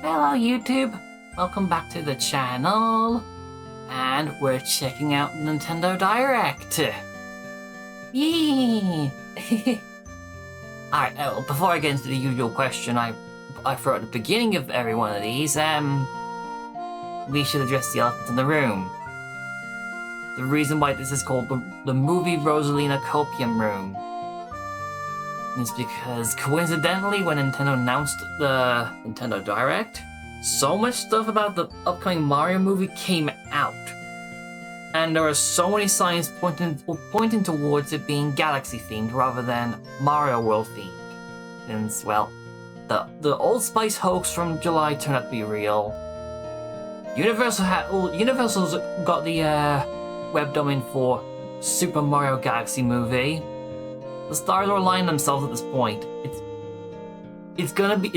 Hello YouTube, welcome back to the channel, and we're checking out Nintendo Direct. Yee! Alright, before I get into the usual question I throw at the beginning of every one of these, we should address the elephant in the room. The reason why this is called the movie Rosalina Copium room is because, coincidentally, when Nintendo announced the Nintendo Direct, so much stuff about the upcoming Mario movie came out. And there are so many signs pointing towards it being Galaxy-themed rather than Mario World-themed. And, well, the Old Spice hoax from July turned out to be real. Universal's got the web domain for Super Mario Galaxy movie. The stars are aligned themselves at this point. It's gonna be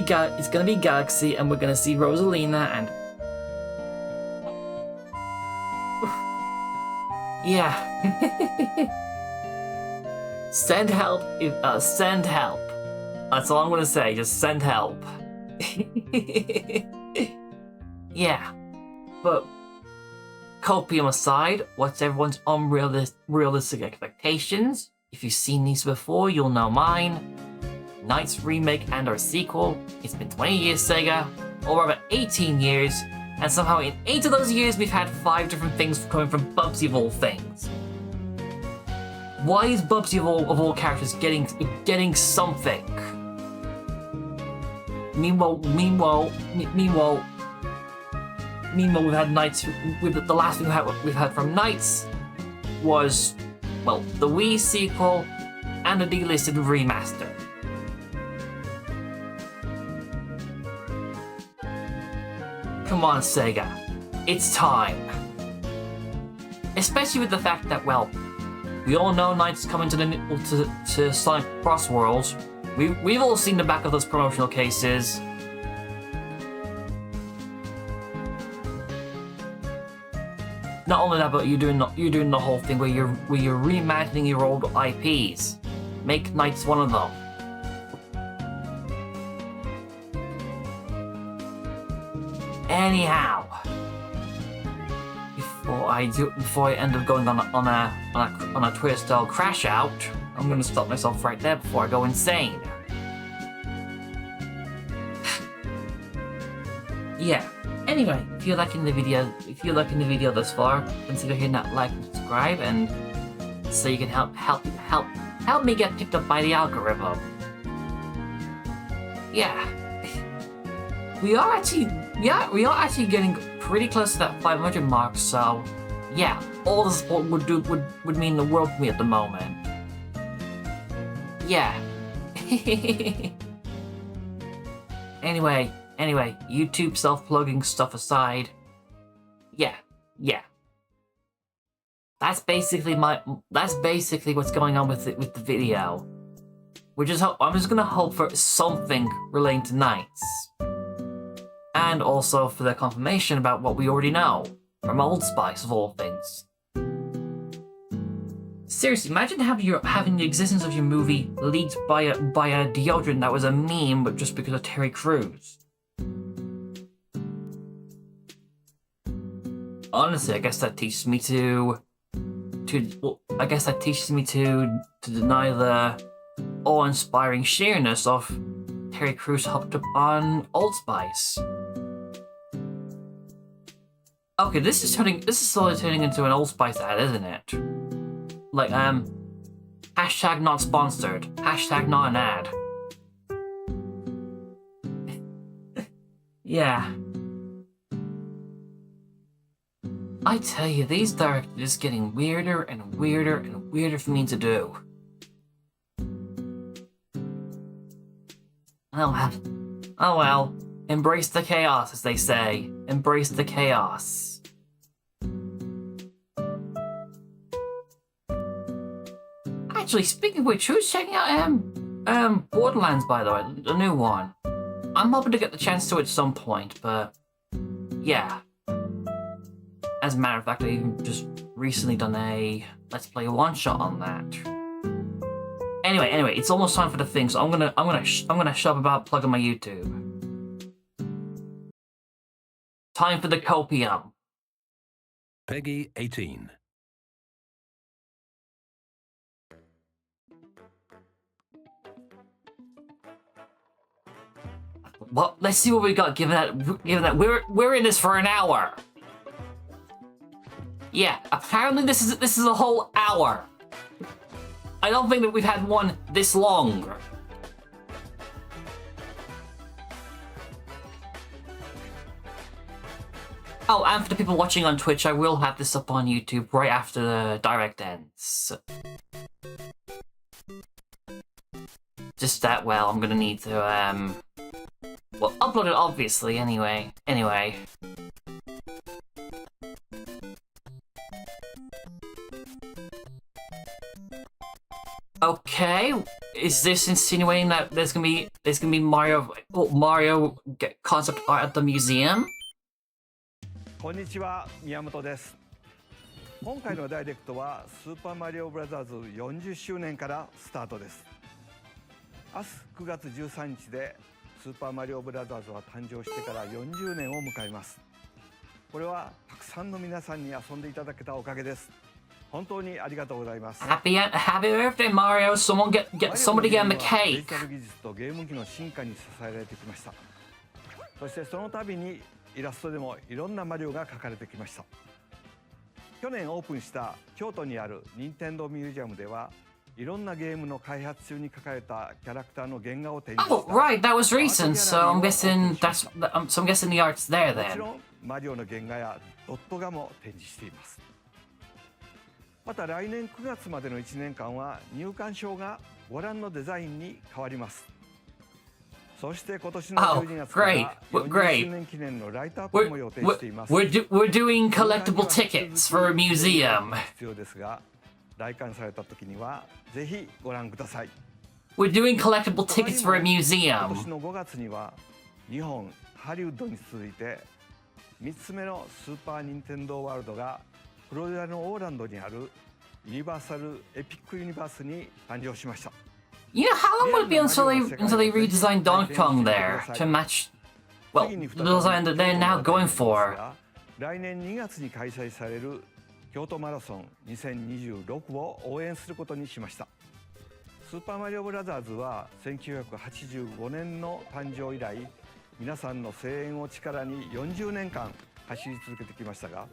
Galaxy, and we're gonna see Rosalina and yeah. Send help. Send help. That's all I'm gonna say. Just send help. Yeah, but Copium aside, what's everyone's unrealistic expectations? If you've seen these before, you'll know mine. Knight's remake and our sequel. It's been 20 years, Sega, or rather 18 years, and somehow in 8 of those years we've had 5 different things coming from Bubsy of all things. Why is Bubsy of all characters getting something? Meanwhile, we've had Knights. The last thing we've had from Knights was, well, the Wii sequel and a delisted remaster. Come on, Sega. It's time. Especially with the fact that, well, we all know Knights coming to Sonic Cross Worlds. We've all seen the back of those promotional cases. Not only that, but you're doing the whole thing where you're reimagining your old IPs. Make Knights one of them. Anyhow, before I end up going on a Twitter-style crash out, I'm gonna stop myself right there before I go insane. Yeah. Anyway, if you're liking the video thus far, consider hitting that like and subscribe, and so you can help me get picked up by the algorithm. Yeah. We are actually getting pretty close to that 500 mark, so yeah, all the support would mean the world to me at the moment. Yeah. Anyway, YouTube self-plugging stuff aside, yeah. That's basically what's going on with the video. I'm just gonna hope for something relating to Knights. And also for the confirmation about what we already know from Old Spice of all things. Seriously, imagine having the existence of your movie leaked by a deodorant that was a meme, but just because of Terry Crews. Honestly, I guess that teaches me to deny the awe-inspiring sheerness of Terry Crews hopped up on Old Spice. Okay, this is slowly turning into an Old Spice ad, isn't it? Like, hashtag not sponsored, hashtag not an ad. Yeah. I tell you, these directs are just getting weirder and weirder and weirder for me to do. Oh well. Embrace the chaos, as they say. Embrace the chaos. Actually, speaking of which, who's checking out Borderlands, by the way, the new one? I'm hoping to get the chance to at some point, but yeah. As a matter of fact, I even just recently done a Let's Play one-shot on that. Anyway, it's almost time for the thing, so I'm gonna shove about plugging my YouTube. Time for the Copium. Peggy 18. Well, let's see what we got. Given that we're in this for an hour. Yeah, apparently this is a whole hour. I don't think that we've had one this long. Oh, and for the people watching on Twitch, I will have this up on YouTube right after the direct ends. Just that well, I'm gonna need to well, upload it obviously anyway. Okay, is this insinuating that there's gonna be Mario concept art at the museum? こんにちは、宮本です。今回のダイレクトはスーパーマリオブラザーズ40周年からスタートです。明日9月13日でスーパーマリオブラザーズは誕生してから40年を迎えます。これはたくさんの皆さんに遊んでいただけたおかげです。本当にありがとうございます。Happy birthday, Mario! Somebody get him a cake. デジタル技術とゲーム機の進化に支えられてきました。そしてその度にイラストでもいろんなマリオが描かれてきました。去年オープンした京都にある任天堂ミュージアムではいろんなゲームの開発中に描かれたキャラクターの原画を展示した。Oh, right, that was recent, so I'm guessing the art's there もち then. ろんマリオの原画やドット画も展示しています。また来年9月までの1年間は入館証がご覧のデザインに変わります。そして今年の12月から40周年記念のライトアップも予定しています。We're doing collectible tickets for a museum. 必要ですが、来館された時にはぜひご覧ください。We're doing collectible tickets for a 今 museum. 年の5月には日本ハリウッドに続いて3つ目のスーパーニンテンドーワールドがフロリダのオーランドにあるユニバーサルエピックユニバースに誕生しました。You know, how long would it be until they redesigned Donkey Kong there to match, well, the design that they're now going for? 来年2月に開催される京都マラソン2026を応援することにしました。スーパーマリオブラザーズは1985年の誕生以来、皆さんの声援を力に40年間走り続けてきましたが、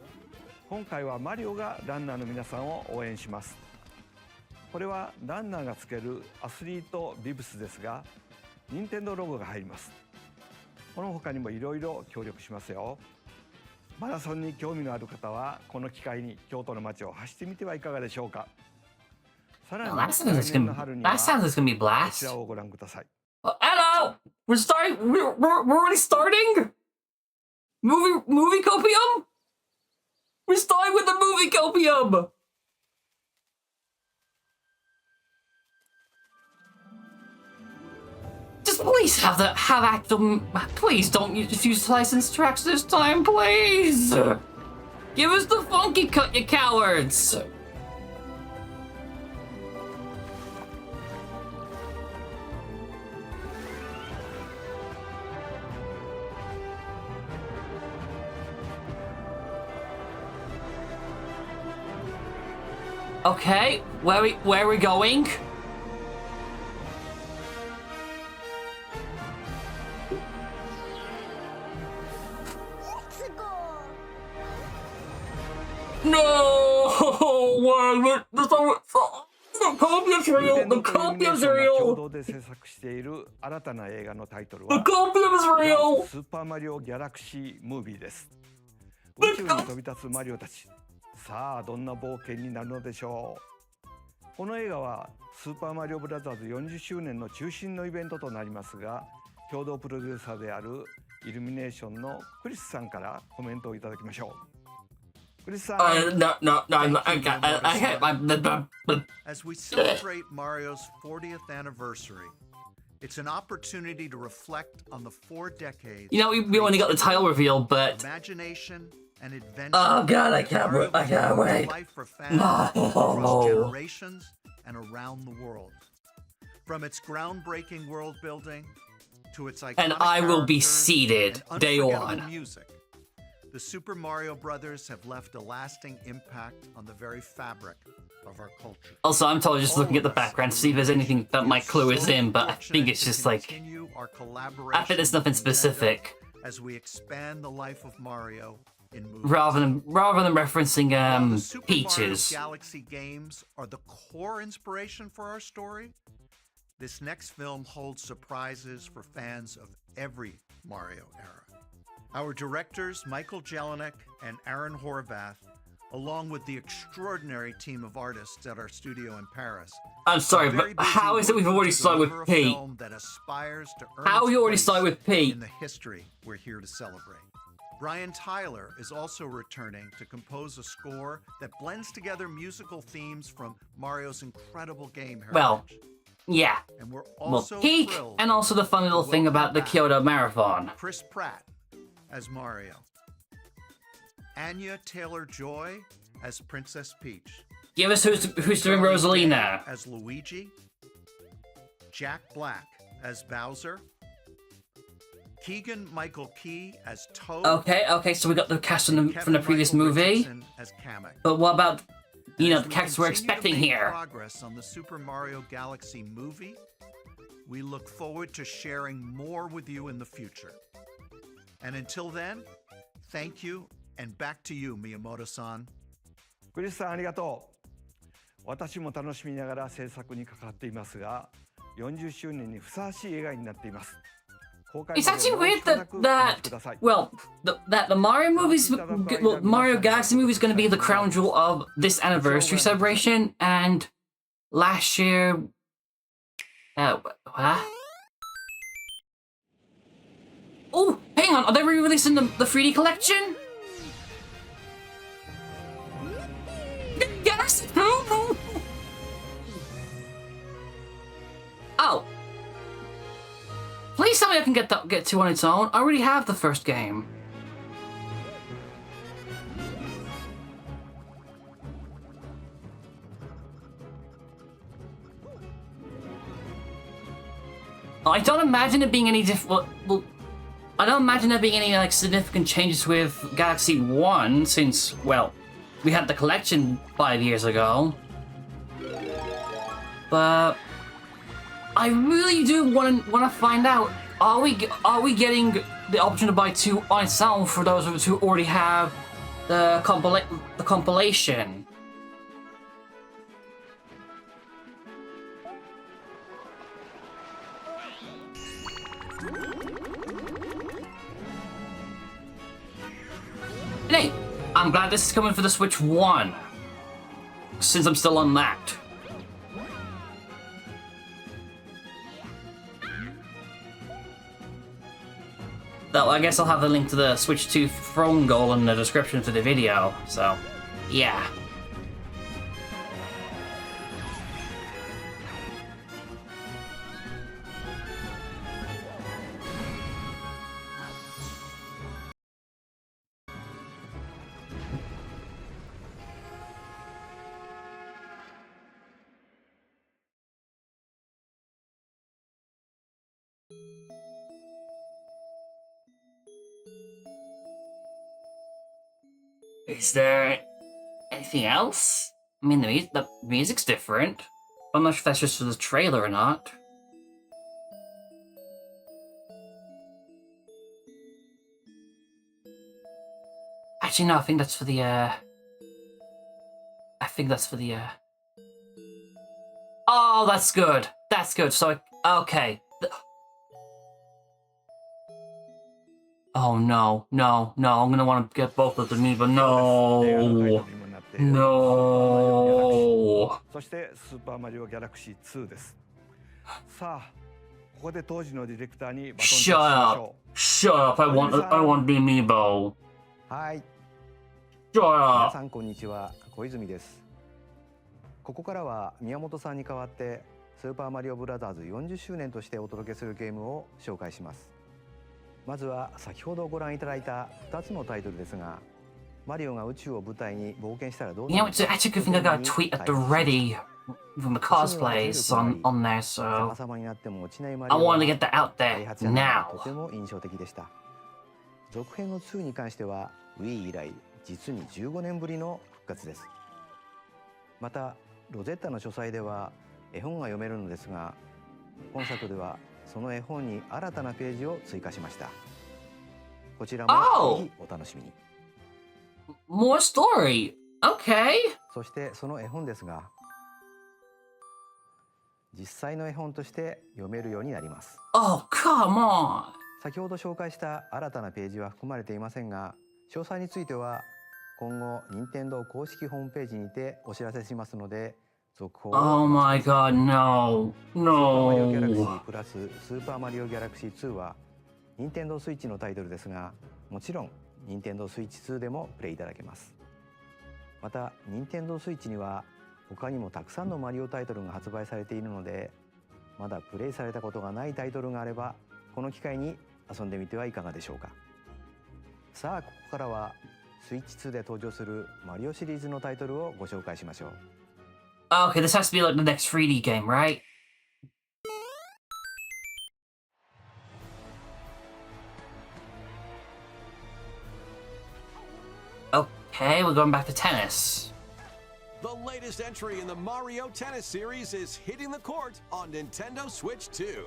今回はマリオがランナーの皆さんを応援します。これはランナーがつけるアスリートビブスですが、任天堂ロゴが入ります。この他にもいろいろ協力しますよ。マラソンに興味のある方はこの機会に京都の街を走ってみてはいかがでしょうか。さらに来年の春にはこちらをご覧ください。Hello! We're starting. We're already starting. Movie Copium. We're starting with the movie Copium. Just please have Actum. Please don't use licensed tracks this time, please. Give us the funky cut, you cowards. Okay, where are we going? No! The Copium's real! The Copium's 共 real! 同で制作している新たな映画のタイトル The は Copium's real! スーパーマリオギャラクシームービーです。宇宙に飛び立つマリオたち、さあどんな冒険になるのでしょう。この映画はスーパーマリオブラザーズ40周年の中心のイベントとなりますが、共同プロデューサーであるイルミネーションのクリスさんからコメントをいただきましょう。クリスさん。As we celebrate Mario's 40th anniversary, it's an opportunity to reflect on the 4 decades. You know, we only got the title reveal, but Imagination and adventure. oh god, I can't wait! Life for fans across generations and around the world. From its groundbreaking world building to its iconic And I will be characters seated and day unforgettable one. music, The Super Mario Brothers have left a lasting impact on the very fabric of our culture. Also, I'm totally just looking at the background to see if there's anything that my clue is in, but I think it's just like... I think there's nothing specific. As we expand the life of Mario in movies. Rather than referencing While the Super Peaches. Mario Galaxy games are the core inspiration for our story, this next film holds surprises for fans of every Mario era. Our directors, Michael Jelinek and Aaron Horvath, along with the extraordinary team of artists at our studio in Paris. I'm sorry, but how is it we've already started with Pete? How are we already started with Pete? In the history we're here to celebrate. Brian Tyler is also returning to compose a score that blends together musical themes from Mario's incredible game heritage. Well, yeah. And we're also Peak, thrilled and also the fun little to thing about the welcome Kyoto back Marathon. Chris Pratt as Mario. Anya Taylor-Joy as Princess Peach. Give us who's doing Charlie Rosalina. Day as Luigi. Jack Black as Bowser. Keegan Michael Key as Toad. Okay, so we got the cast from the previous Michael movie. Richardson as Kamek. But what about, you know, As the we cast we're continue to expecting make here? Progress on the Super Mario Galaxy movie. We look forward to sharing more with you in the future. And until then, thank you, and back to you, Miyamoto-san. クリスさんありがとう。私も楽しみながら制作に関わっていますが、40周年にふさわしい映画になっています。 It's actually weird that the Mario movies, well, Mario Galaxy movie is going to be the crown jewel of this anniversary celebration, and last year, what? Oh, hang on, are they re-releasing the 3D collection? Yes. Oh. Please tell me I can get 2 on its own. I already have the first game. I don't imagine it being any different. Well, I don't imagine there being any like significant changes with Galaxy 1 since, well, we had the collection 5 years ago. But I really do want to find out, are we getting the option to buy 2 on its own for those of us who already have the compilation? Hey, I'm glad this is coming for the Switch 1, since I'm still on that. Though I guess I'll have the link to the Switch 2 phone goal in the description to the video, so yeah. Is there anything else? I mean, the music's different. I'm not sure if that's just for the trailer or not. Actually, no, I think that's for the, Oh, that's good. That's good. So, okay. Oh no, I'm gonna want to get both of them, but no. そしてスーパーマリオギャラクシー2です。さあ、ここで当時のディレクターにバトンタッチしましょう。 Shut up, I want the amiibo. はい。 Shut 皆 up. さんこんにちは、小泉です。ここからは宮本さんに代わってスーパーマリオブラザーズ40周年としてお届けするゲームを紹介します。まずは先ほどご覧いただいた2つのタイトルですが、マリオが宇宙を舞台に冒険したらどう You な know, る it's actually a good thing I got a tweet at the ready from the cosplays on there, so 様々になっても落ちないマ I リオ want to は get that out 開 there 発者の中でと now. ても印象的でした。続編の2に関しては Wii 以来実に15年ぶりの復活です。またロゼッタの書斎では絵本が読めるのですが、本作ではその絵本に新たなページを追加しました。こちらもぜひお楽しみに。More story. Okay. そしてその絵本ですが、実際の絵本として読めるようになります。Oh, come on. 先ほど紹介した新たなページは含まれていませんが、詳細については今後任天堂公式ホームページにてお知らせしますので、続報を Oh my god, no. スーパーマリオギャラクシ No. ープラススーパーマリオギャラクシー2は任天堂スイッチのタイトルですが、もちろん任天堂スイッチ2でもプレイいただけます。また任天堂スイッチには他にもたくさんのマリオタイトルが発売されているので、まだプレイされたことがないタイトルがあればこの機会に遊んでみてはいかがでしょうか。さあここからはスイッチ2で登場するマリオシリーズのタイトルをご紹介しましょう。 Okay, this has to be like the next 3D game, right? Okay, we're going back to tennis. The latest entry in the Mario Tennis series is hitting the court on Nintendo Switch 2.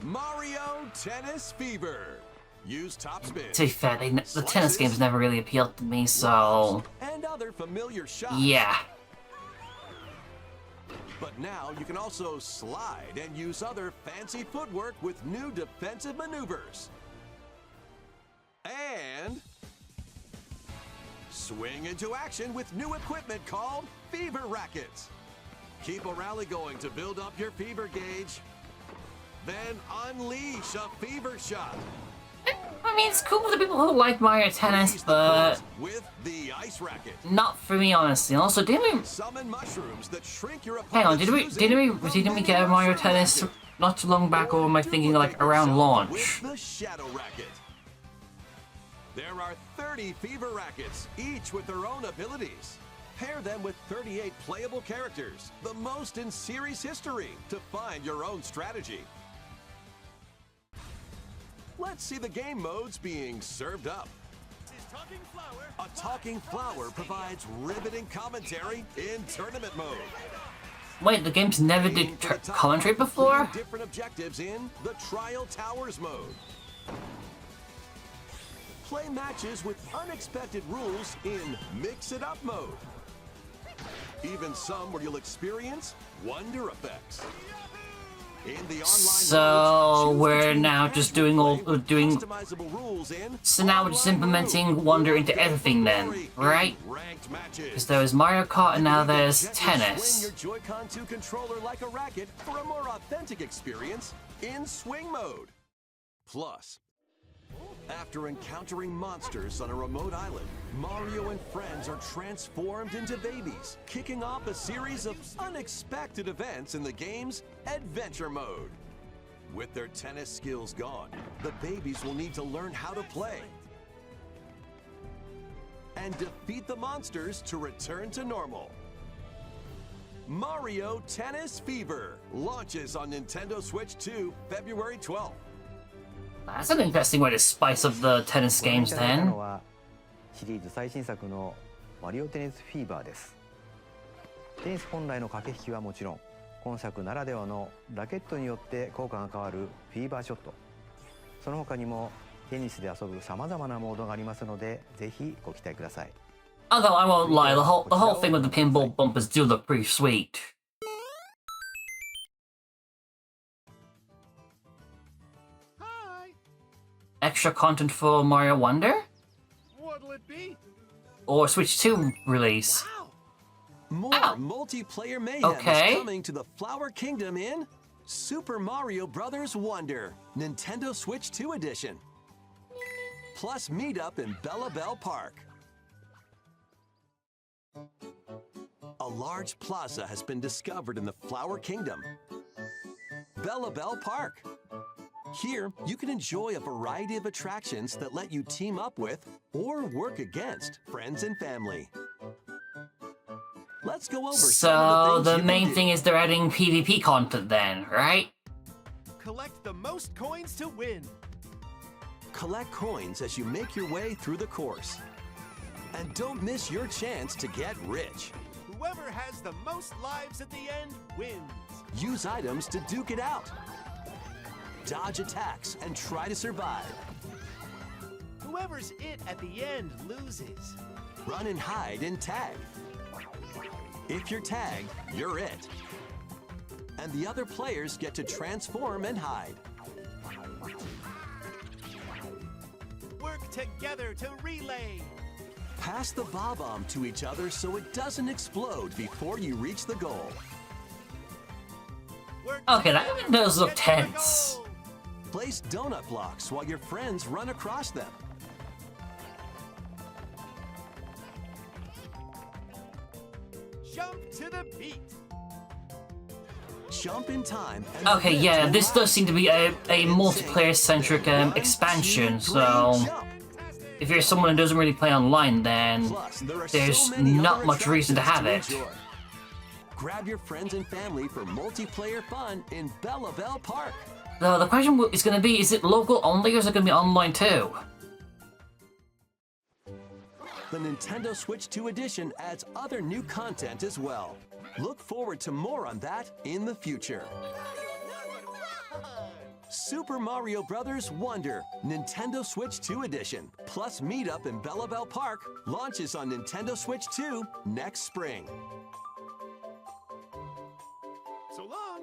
Mario Tennis Fever. Use top spin. To be fair, the tennis games never really appealed to me, so... And other familiar shots. Yeah. But now you can also slide and use other fancy footwork with new defensive maneuvers. And swing into action with new equipment called Fever Rackets. Keep a rally going to build up your fever gauge. Then unleash a fever shot. I mean, it's cool for the people who like Mario Tennis, Freeze the but court with the ice racket. not for me, honestly. And also, didn't we... Summon mushrooms that shrink your Hang on, opponent's didn't we get a Mario Tennis not too long back, or am I thinking like around launch? With the Shadow Racket. There are 30 Fever Rackets, each with their own abilities. Pair them with 38 playable characters, the most in series history, to find your own strategy. Let's see the game modes being served up. A talking flower provides riveting commentary in tournament mode. Wait, the game's never did Aim for the top commentary mark, before? including different objectives in the Trial Towers mode. Play matches with unexpected rules in Mix It Up mode. Even some where you'll experience wonder effects. In the online So modes, choose we're between now just casual doing all play with doing. customizable rules in So now we're just online implementing mode. Wonder into everything then, Glory in right? ranked matches. Because there was Mario Kart and now there's Gently tennis. Swing your Joy-Con 2 controller like a racket for a more authentic experience in swing mode. Plus, after encountering monsters on a remote island, Mario and friends are transformed into babies, kicking off a series of unexpected events in the game's Adventure Mode. With their tennis skills gone, the babies will need to learn how to play and defeat the monsters to return to normal. Mario Tennis Fever launches on Nintendo Switch 2 February 12th. That's an interesting way to spice up the tennis ご覧い games ただいた then. のはシリーズ最新作のマリオテニスフィーバーです。テニス本来の駆け引きはもちろん、今作ならではのラケットによって効果が変わるフィーバーショット、その他にもテニスで遊ぶさまざまなモードがありますので、ぜひご期待ください。 Although I won't lie, the whole thing with the pinball bumpers do look pretty sweet. Extra content for Mario Wonder? What'll it be? Or Switch 2 release? More Ow. multiplayer mayhem Okay. is coming to the Flower Kingdom in Super Mario Bros. Wonder, Nintendo Switch 2 Edition. Plus meet up in Bella Bell Park. A large plaza has been discovered in the Flower Kingdom. Bella Bell Park. Here, you can enjoy a variety of attractions that let you team up with or work against friends and family. Let's go over some So of the the things main you can thing is they're adding PvP content then, right? Collect the most coins to win. collect coins as you make your way through the course. And don't miss your chance to get rich. Whoever has the most lives at the end wins. Use items to duke it out. Dodge attacks and try to survive. Whoever's it at the end loses. Run and hide and tag. If you're tagged, you're it. And the other players get to transform and hide. Work together to relay. Pass the bomb to each other so it doesn't explode before you reach the goal. Work Okay, that together does to look get to the tense. goal. Place donut blocks while your friends run across them. Jump to the beat. Jump in time. And Okay, live yeah, to this does seem to be a multiplayer-centric expansion, so if you're someone who doesn't really play online, then Plus, there are there's so many not other much reason to have it. attractions enjoy. Grab your friends and family for multiplayer fun in Bella Bell Park. Though the question is going to be, is it local only or is it going to be online too? The Nintendo Switch 2 edition adds other new content as well. Look forward to more on that in the future. Super Mario Bros. Wonder Nintendo Switch 2 edition plus Meetup in Bella Bell Park launches on Nintendo Switch 2 next spring. So long.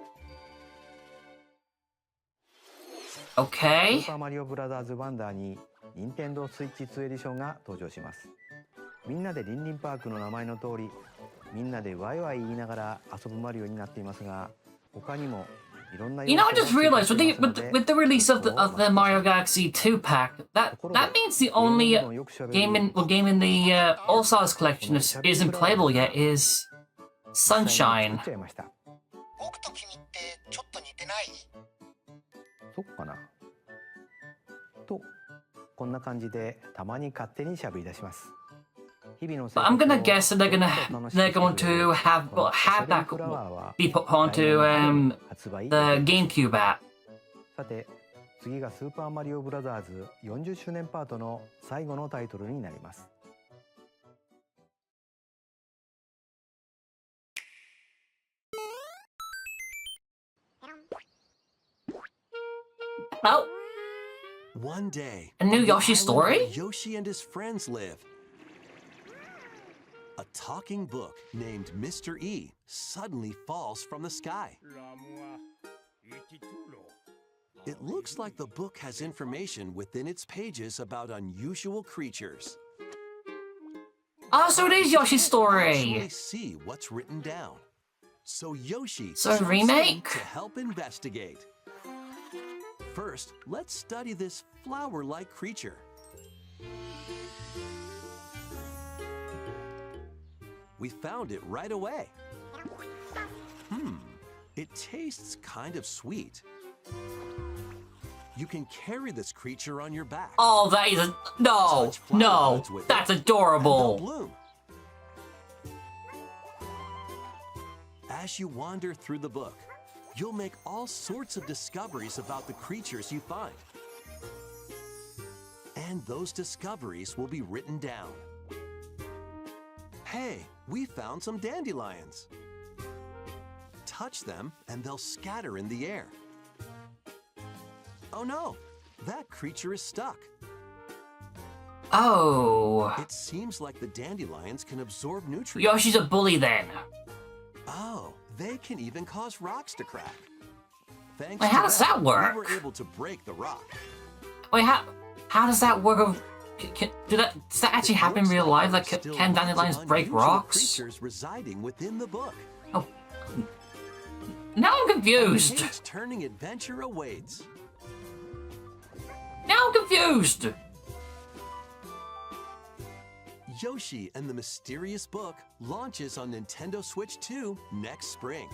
ス Okay. ーパーマリオブラザーズワンダーに任天堂スイッチ2エディションが登場します。みんなでリンリンパークの名前の通り、みんなでワイワイ言いながら遊ぶマリオになっていますが、他にもいろんな You know, I just realized with the release of the Mario Galaxy 2 pack, that means the only game in the All Stars collection isn't playable yet is Sunshine. 僕と君ってちょっと似てない？そっかな。とこんな感じでたまに勝手に喋り出します。 But I'm gonna guess that they're going to have that be put onto the GameCube app. さて次がスーパーマリオブラザーズ40周年パートの最後のタイトルになります。 Oh, One day, a new on the Yoshi island story? where Yoshi and his friends live. A talking book named Mr. E suddenly falls from the sky. It looks like the book has information within its pages about unusual creatures. Oh, so it is Yoshi's Actually story. see what's written down. So Yoshi So a jumps in remake? to help investigate. First, let's study this flower-like creature. We found it right away. It tastes kind of sweet. You can carry this creature on your back. Oh, that is no, that's and they'll adorable. bloom. As you wander through the book, you'll make all sorts of discoveries about the creatures you find. And those discoveries will be written down. Hey, we found some dandelions. Touch them and they'll scatter in the air. Oh no, that creature is stuck. Oh, It seems like the dandelions can absorb nutrients. Yoshi's a bully then. Oh, they can even cause rocks to crack. Thanks Wait, to how does that work? We were able to break the rock. Wait, how does that work? Does that actually happen in real life? Like, Still can lots of dandelions break unusual rocks? Creatures residing within the book. Oh, now I'm confused. Page-turning adventure awaits. Now I'm confused. Yoshi and the Mysterious Book launches on Nintendo Switch 2 next spring.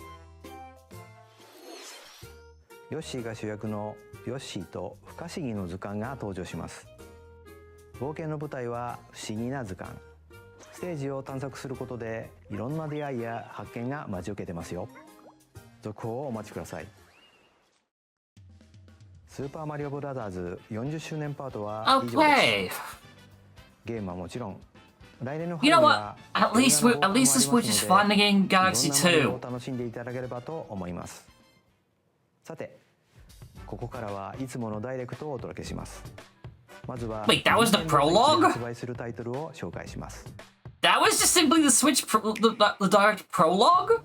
ヨッシーが主役のヨッシーと不可思議の図鑑が登場します。冒険の舞台は不思議な図鑑。ステージを探索することでいろんな出会いや発見が待ち受けてますよ。続報をお待ちください。ススーパーマリオブラザーズ40周年パートは以上です。Okay. ゲームはもちろん、来年の You 春 know に what? は At least the Switch is finally getting いろん Galaxy なマリオを 2. 楽しんでいただければと思います。さて、ここからはいつものダイレクトをお届けします。まずは Wait, that was the Nintendo Switch で prologue? 発売するタイトルを紹介します。 That was just simply the Switch, the direct prologue?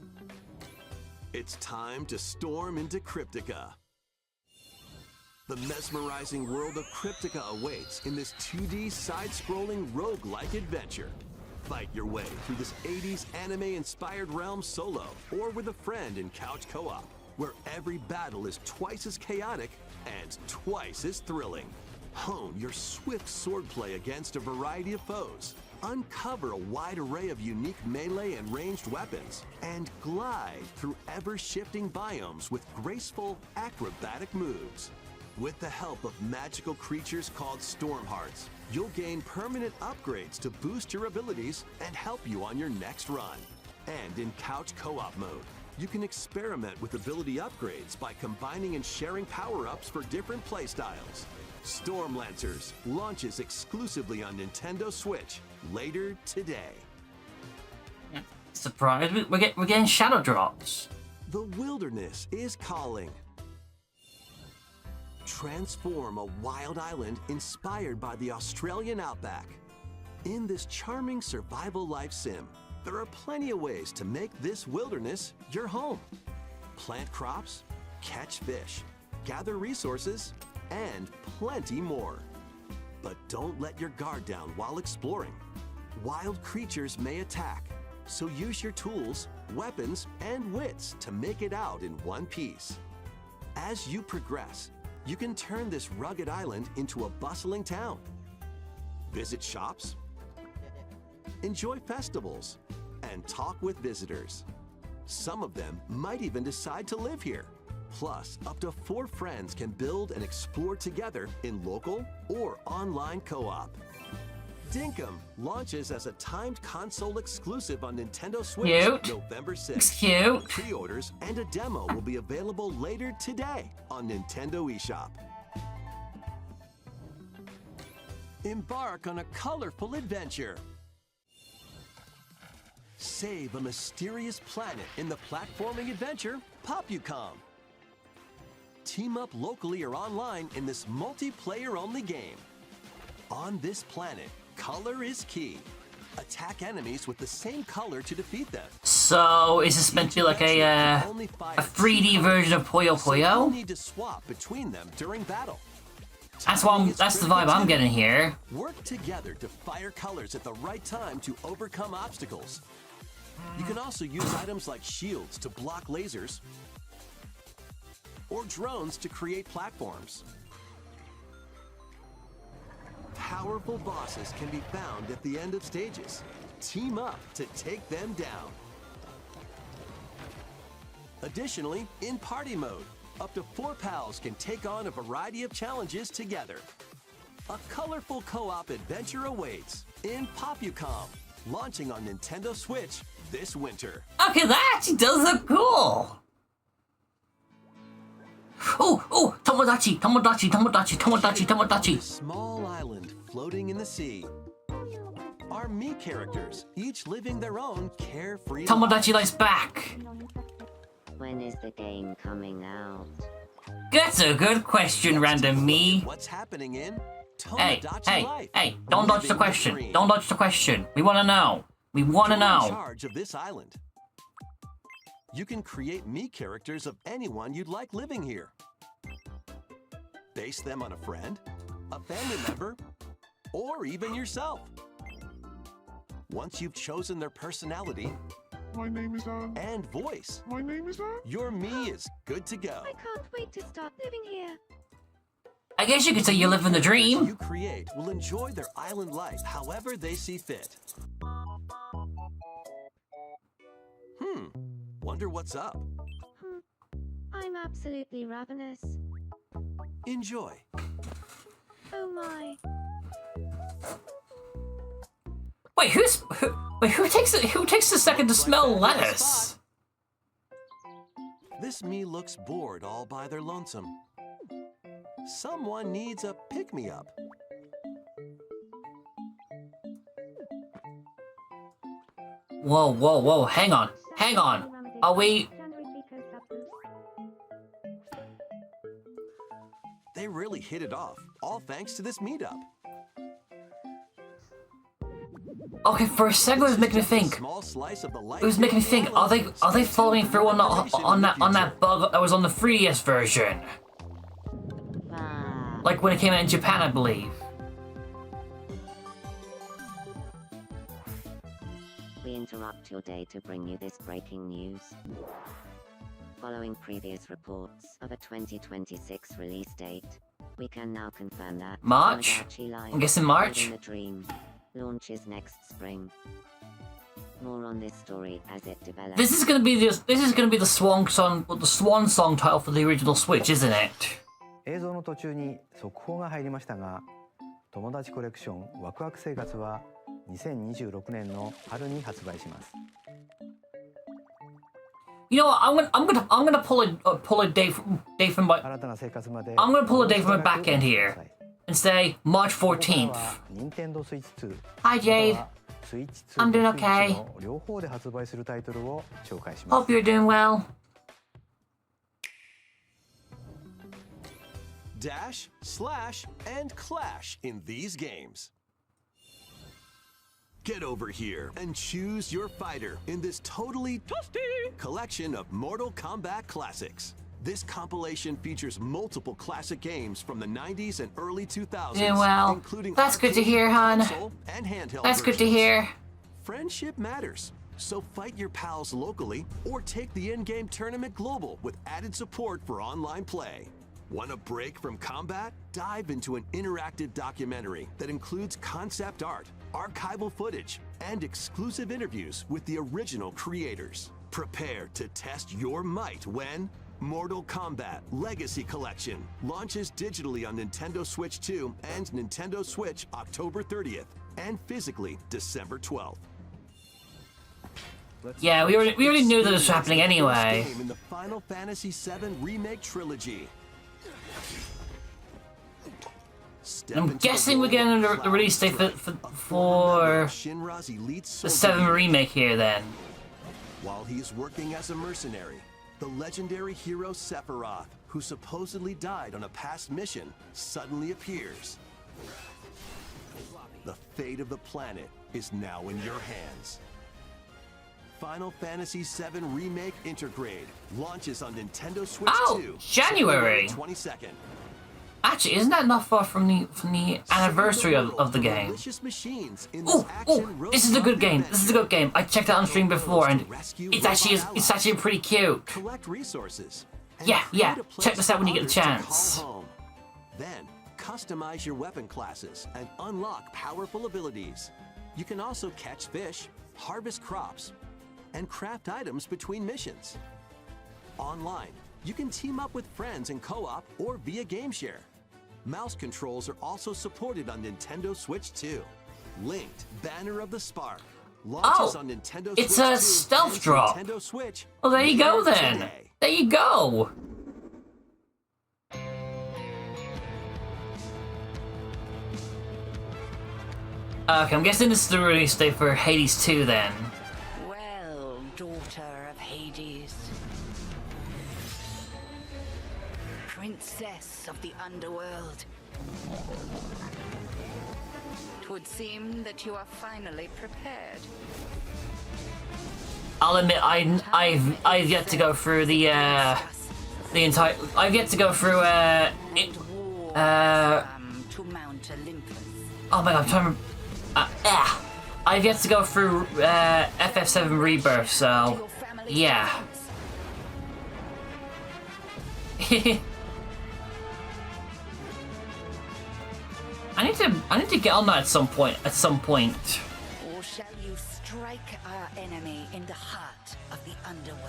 It's time to storm into Cryptica. The mesmerizing world of Cryptica awaits in this 2D side-scrolling roguelike adventure. Fight your way through this 80s anime-inspired realm solo or with a friend in couch co-op, where every battle is twice as chaotic and twice as thrilling. Hone your swift swordplay against a variety of foes. Uncover a wide array of unique melee and ranged weapons, and glide through ever-shifting biomes with graceful, acrobatic moves. With the help of magical creatures called Storm Hearts, you'll gain permanent upgrades to boost your abilities and help you on your next run. And in couch co-op mode, you can experiment with ability upgrades by combining and sharing power-ups for different playstyles. Storm Lancers launches exclusively on Nintendo Switch later today. Surprise, we're getting shadow drops. The wilderness is calling. Transform a wild island inspired by the Australian outback. In this charming survival life sim, there are plenty of ways to make this wilderness your home. Plant crops, catch fish, gather resources, and plenty more. But don't let your guard down while exploring. Wild creatures may attack, so use your tools, weapons, and wits to make it out in one piece. As you progress, you can turn this rugged island into a bustling town. Visit shops, enjoy festivals, and talk with visitors. Some of them might even decide to live here. Plus, up to 4 friends can build and explore together in local or online co-op. Dinkum launches as a timed console exclusive on Nintendo Switch Cute. November It's 6th. cute. Pre-orders and a demo will be available later today on Nintendo eShop. Embark on a colorful adventure. Save a mysterious planet in the platforming adventure Copium. Team up locally or online in this multiplayer-only game. On this planet, color is key. Attack enemies with the same color to defeat them. So, is this meant to be like a 3D version of Puyo So you'll Puyo? need to swap between them during battle. That's Timing is the critical vibe I'm too. getting here. Work together to fire colors at the right time to overcome obstacles. You can also use items like shields to block lasers or drones to create platforms. Powerful bosses can be found at the end of stages. Team up to take them down. Additionally, in party mode, up to 4 pals can take on a variety of challenges together. A colorful co-op adventure awaits in Copium, launching on Nintendo Switch this winter. Okay, that actually does look cool. Oh, Tomodachi. A small island floating in the sea. Are me characters, each living their own carefree Tomodachi likes back. When is the game coming out? That's a good question, random me. What's happening in Hey, Tomodachi Life? don't dodge the Living question. dream. Don't dodge the question. We wanna know. We wanna You're in know. charge of this island. You can create me characters of anyone you'd like living here. Base them on a friend, a family member, or even yourself. Once you've chosen their personality My name is Anne. and voice, My name is Anne. your me is good to go. I can't wait to start living here. I guess you could say you live in the dream. You create will enjoy their island life however they see fit. Wonder what's up. I'm absolutely ravenous. Enjoy. Oh my. Wait, who takes a second to smell lettuce? This me looks bored all by their lonesome. Someone needs a pick-me-up. Whoa, whoa, whoa, hang on. Hang on. Are we... They really hit it off, all thanks to this meetup. Okay, for a second it was making me think. Small slice of the life It was making me think, are they following through on that bug that was on the 3DS version? Like when it came out in Japan, I believe. We interrupt your day to bring you this breaking news. Following previous reports of a 2026 release date, we can now confirm that March? Tomodachi Life I'm guessing March? Living the Dream launches next spring. More on this story as it develops. This is gonna be the swan song title for the original Switch, isn't it? 映像の途中に速報が入りましたが、友達コレクションワクワク生活は2026年の春に発売します。You know what? I'm gonna pull a day from my. 新たな生活まで I'm gonna pull a day from my back end here and say March 14th. Nintendo Switch 2 Hi Jade. スイッチ2 I'm doing とスイッチ okay. の両方で発売するタイトルを紹介します。 Hope you're doing well. Dash, slash, and clash in these games. Get over here and choose your fighter in this totally toasty collection of Mortal Kombat classics. This compilation features multiple classic games from the 90s and early 2000s, Doing well. including That's good to arcade, hear, hon. console, and handheld That's good to versions. hear. Friendship matters, so fight your pals locally or take the in-game tournament global with added support for online play. Want a break from combat? Dive into an interactive documentary that includes concept art, archival footage, and exclusive interviews with the original creators. Prepare to test your might when Mortal Kombat Legacy Collection launches digitally on Nintendo Switch 2 and Nintendo Switch October 30th and physically December 12th. Yeah, we already knew that was happening anyway. Game in the Final Fantasy VII Remake Trilogy. I'm guessing we're getting the release date for the 7 remake here then. While he's working as a mercenary, the legendary hero Sephiroth, who supposedly died on a past mission, suddenly appears. The fate of the planet is now in your hands. Final Fantasy VII Remake Intergrade launches on Nintendo Switch 2. January 22nd. Actually, isn't that not far from the anniversary of the game? Oh, this is a good game. This is a good game. I checked it out on stream before, and it's actually pretty cute. Collect resources. Yeah. Check this out when you get the chance. Then customize your weapon classes and unlock powerful abilities. You can also catch fish, harvest crops, and craft items between missions. Online, you can team up with friends in co-op or via game share. Mouse controls are also supported on Nintendo Switch 2. Linked Banner of the Spark launches on Nintendo Switch 2. It's a stealth drop. Nintendo Switch. Well, there you go then. Today. There you go. Okay, I'm guessing this is the release date for Hades 2 then. Well, daughter of Hades. Princess of the underworld. It would seem that you are finally prepared. I'll admit, I've yet to go through the entire. I've yet to go through To Mount Olympus. Oh my god, I'm trying to. I've yet to go through FF7 Rebirth, so yeah. I need to get on that at some point. Or shall you strike our enemy in the heart of the underworld?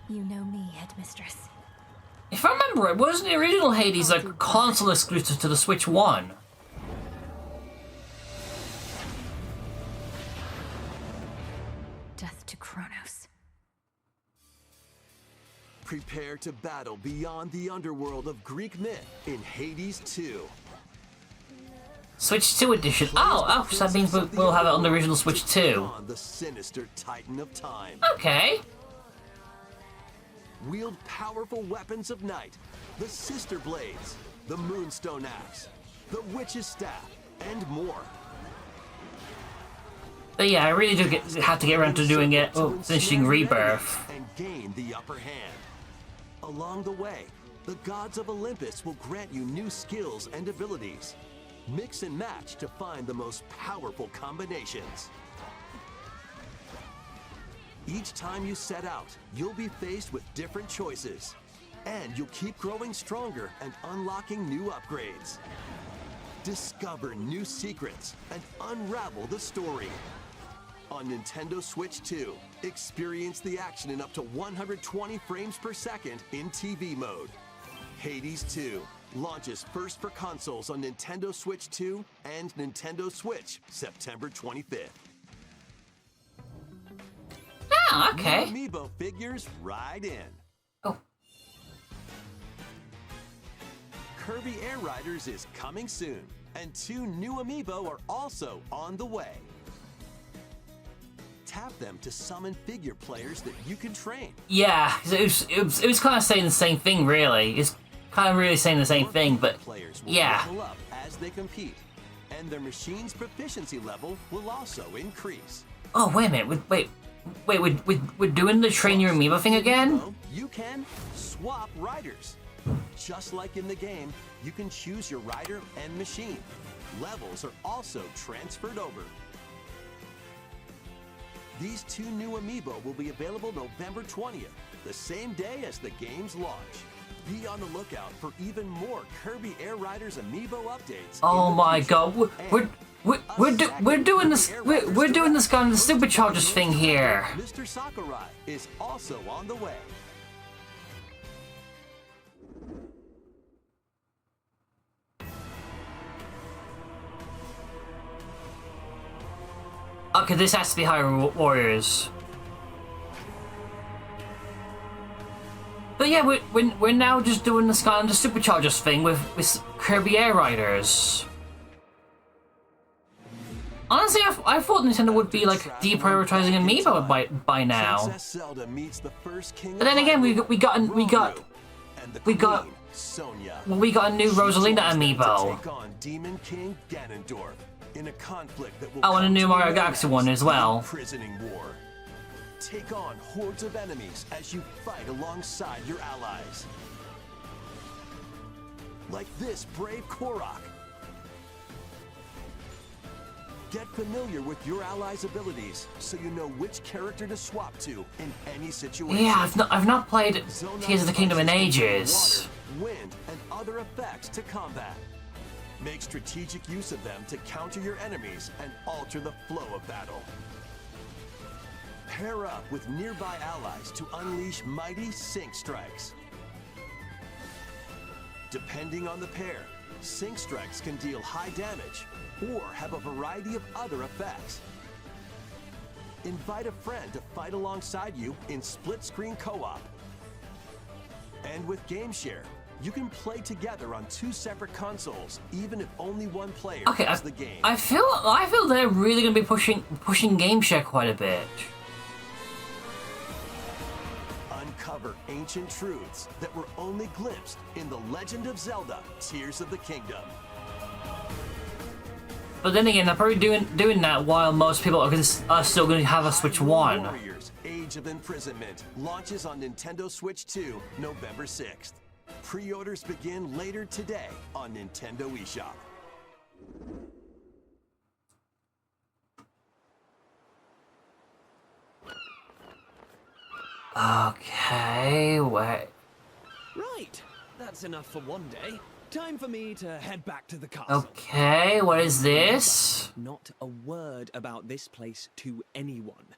You headmistress. If I remember it, wasn't the original Hades like console exclusive to the Switch 1? Death to Kronos. Prepare to battle beyond the underworld of Greek myth in Hades 2. Switch 2 edition. Oh, so that means we'll have it on the original Switch 2. On the sinister titan of time. Okay. Wield powerful weapons of night, the Sister Blades, the Moonstone Axe, the Witch's Staff, and more. But yeah, I really do have to get around to doing it. Oh, finishing Rebirth. And gain the upper hand. Along the way, the gods of Olympus will grant you new skills and abilities. Mix and match to find the most powerful combinations. Each time you set out, you'll be faced with different choices. And you'll keep growing stronger and unlocking new upgrades. Discover new secrets and unravel the story. On Nintendo Switch 2, experience the action in up to 120 frames per second in TV mode. Hades 2 launches first for consoles on Nintendo Switch 2 and Nintendo Switch September 25th. Oh, okay. New Amiibo figures right in. Oh. Kirby Air Riders is coming soon, and 2 new Amiibo are also on the way. Tap them to summon figure players that you can train. Yeah, it was kind of saying the same thing, really. It's kind of really saying the same thing, but players will yeah. level up as they compete, and their machine's proficiency level will also increase. Oh, wait a minute. Wait, we're doing the train your amiibo thing again? You can swap riders. Just like in the game, you can choose your rider and machine. Levels are also transferred over. These 2 new amiibo will be available November 20th, the same day as the game's launch. Be on the lookout for even more Kirby Air Riders amiibo updates. Oh my god, we're doing this kind of the superchargers thing here. Mr. Sakurai is also on the way. Okay, this has to be Hyrule Warriors. But yeah, we're now just doing this kind of the superchargers thing with Kirby Air Riders. Honestly, I thought Nintendo would be like deprioritizing Amiibo by now. But then again, we got a new Rosalina Amiibo. Oh, and a new Mario Galaxy one as well. Take on hordes of enemies as you fight alongside your allies. Like this brave Korok. Get familiar with your allies' abilities so you know which character to swap to in any situation. Yeah, I've not played Tears of the Kingdom in ages. Water, wind, and other effects to combat. Make strategic use of them to counter your enemies and alter the flow of battle. Pair up with nearby allies to unleash mighty sync strikes. Depending on the pair, sync strikes can deal high damage or have a variety of other effects. Invite a friend to fight alongside you in split-screen co-op. And with Game Share, you can play together on 2 separate consoles, even if only one player has the game. I feel they're really gonna be pushing Game Share quite a bit. Uncover ancient truths that were only glimpsed in The Legend of Zelda: Tears of the Kingdom. But then again, they're probably doing that while most people are still going to have a Switch 1. Warriors: Age of Imprisonment launches on Nintendo Switch 2 November 6th. Pre-orders begin later today on Nintendo eShop. Okay, wait. Right, that's enough for one day. Time for me to head back to the castle. Okay, what is this? Not a word about this place to anyone.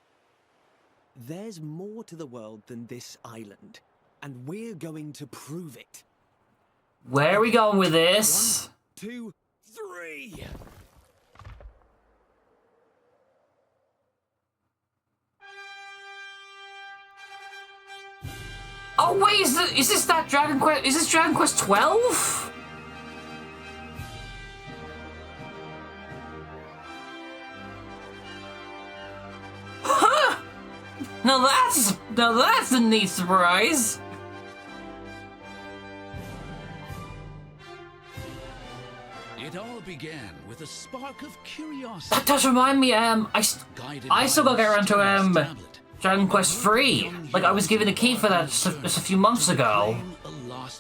There's more to the world than this island, and we're going to prove it. Where are we going with this? 1, 2, 3. Oh wait, is this that Dragon Quest? Is this Dragon Quest 12? Huh! Now that's a neat surprise. It all began with a spark of curiosity. That does remind me. I still got to get around to Dragon Quest 3. Like I was given a key for that just a few months ago.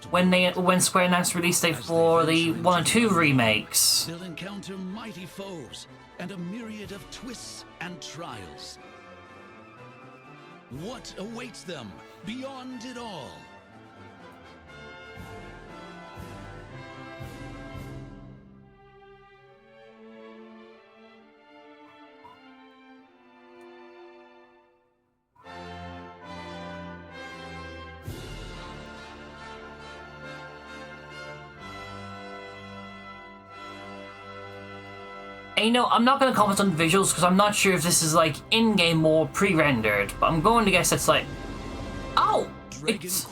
When Square announced release date for the 1 and 2 remakes. They'll encounter mighty foes and a myriad of twists and trials. What awaits them beyond it all? And you know, I'm not going to comment on visuals because I'm not sure if this is like in-game or pre-rendered, but I'm going to guess it's like, it's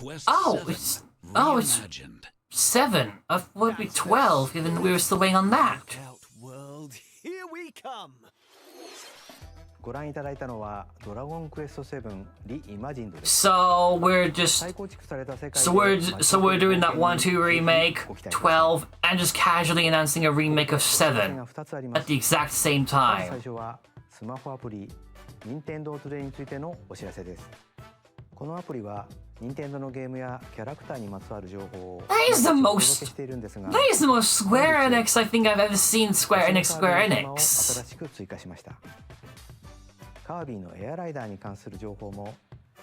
7. I thought it'd be 12, given we were still waiting on that. World, here we come. ご覧いただいたのはドラゴンクエスト7リイマジンドです。 So we're doing that 1 2 remake, 12, and just casually announcing a remake of 7 at the exact same time. 最初はスマホアプリ任天堂トゥデイについてのお知らせです。このアプリは任天堂のゲームやキャラクターにまつわる情報をお届けしているんですが、 That is the most Square Enix I think I've ever seen Square Enix. 新しく追加しました。カービィのエアライダーに関する情報も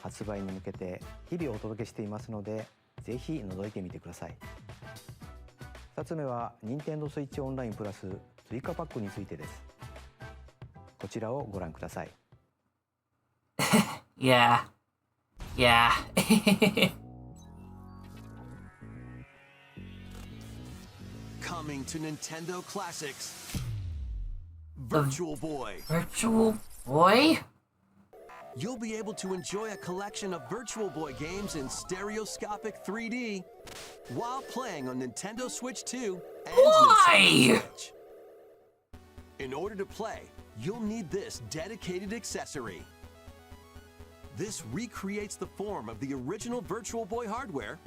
発売に向けて日々お届けしていますので、ぜひ覗いてみてください。2つ目は任天堂スイッチオンラインプラス追加パックについてです。こちらをご覧ください。Yeah. Coming to Nintendo Classics, Virtual Boy. Virtual Boy? You'll be able to enjoy a collection of Virtual Boy games in stereoscopic 3D while playing on Nintendo Switch 2 and Nintendo Switch. In order to play, you'll need this dedicated accessory. This recreates the form of the original Virtual Boy hardware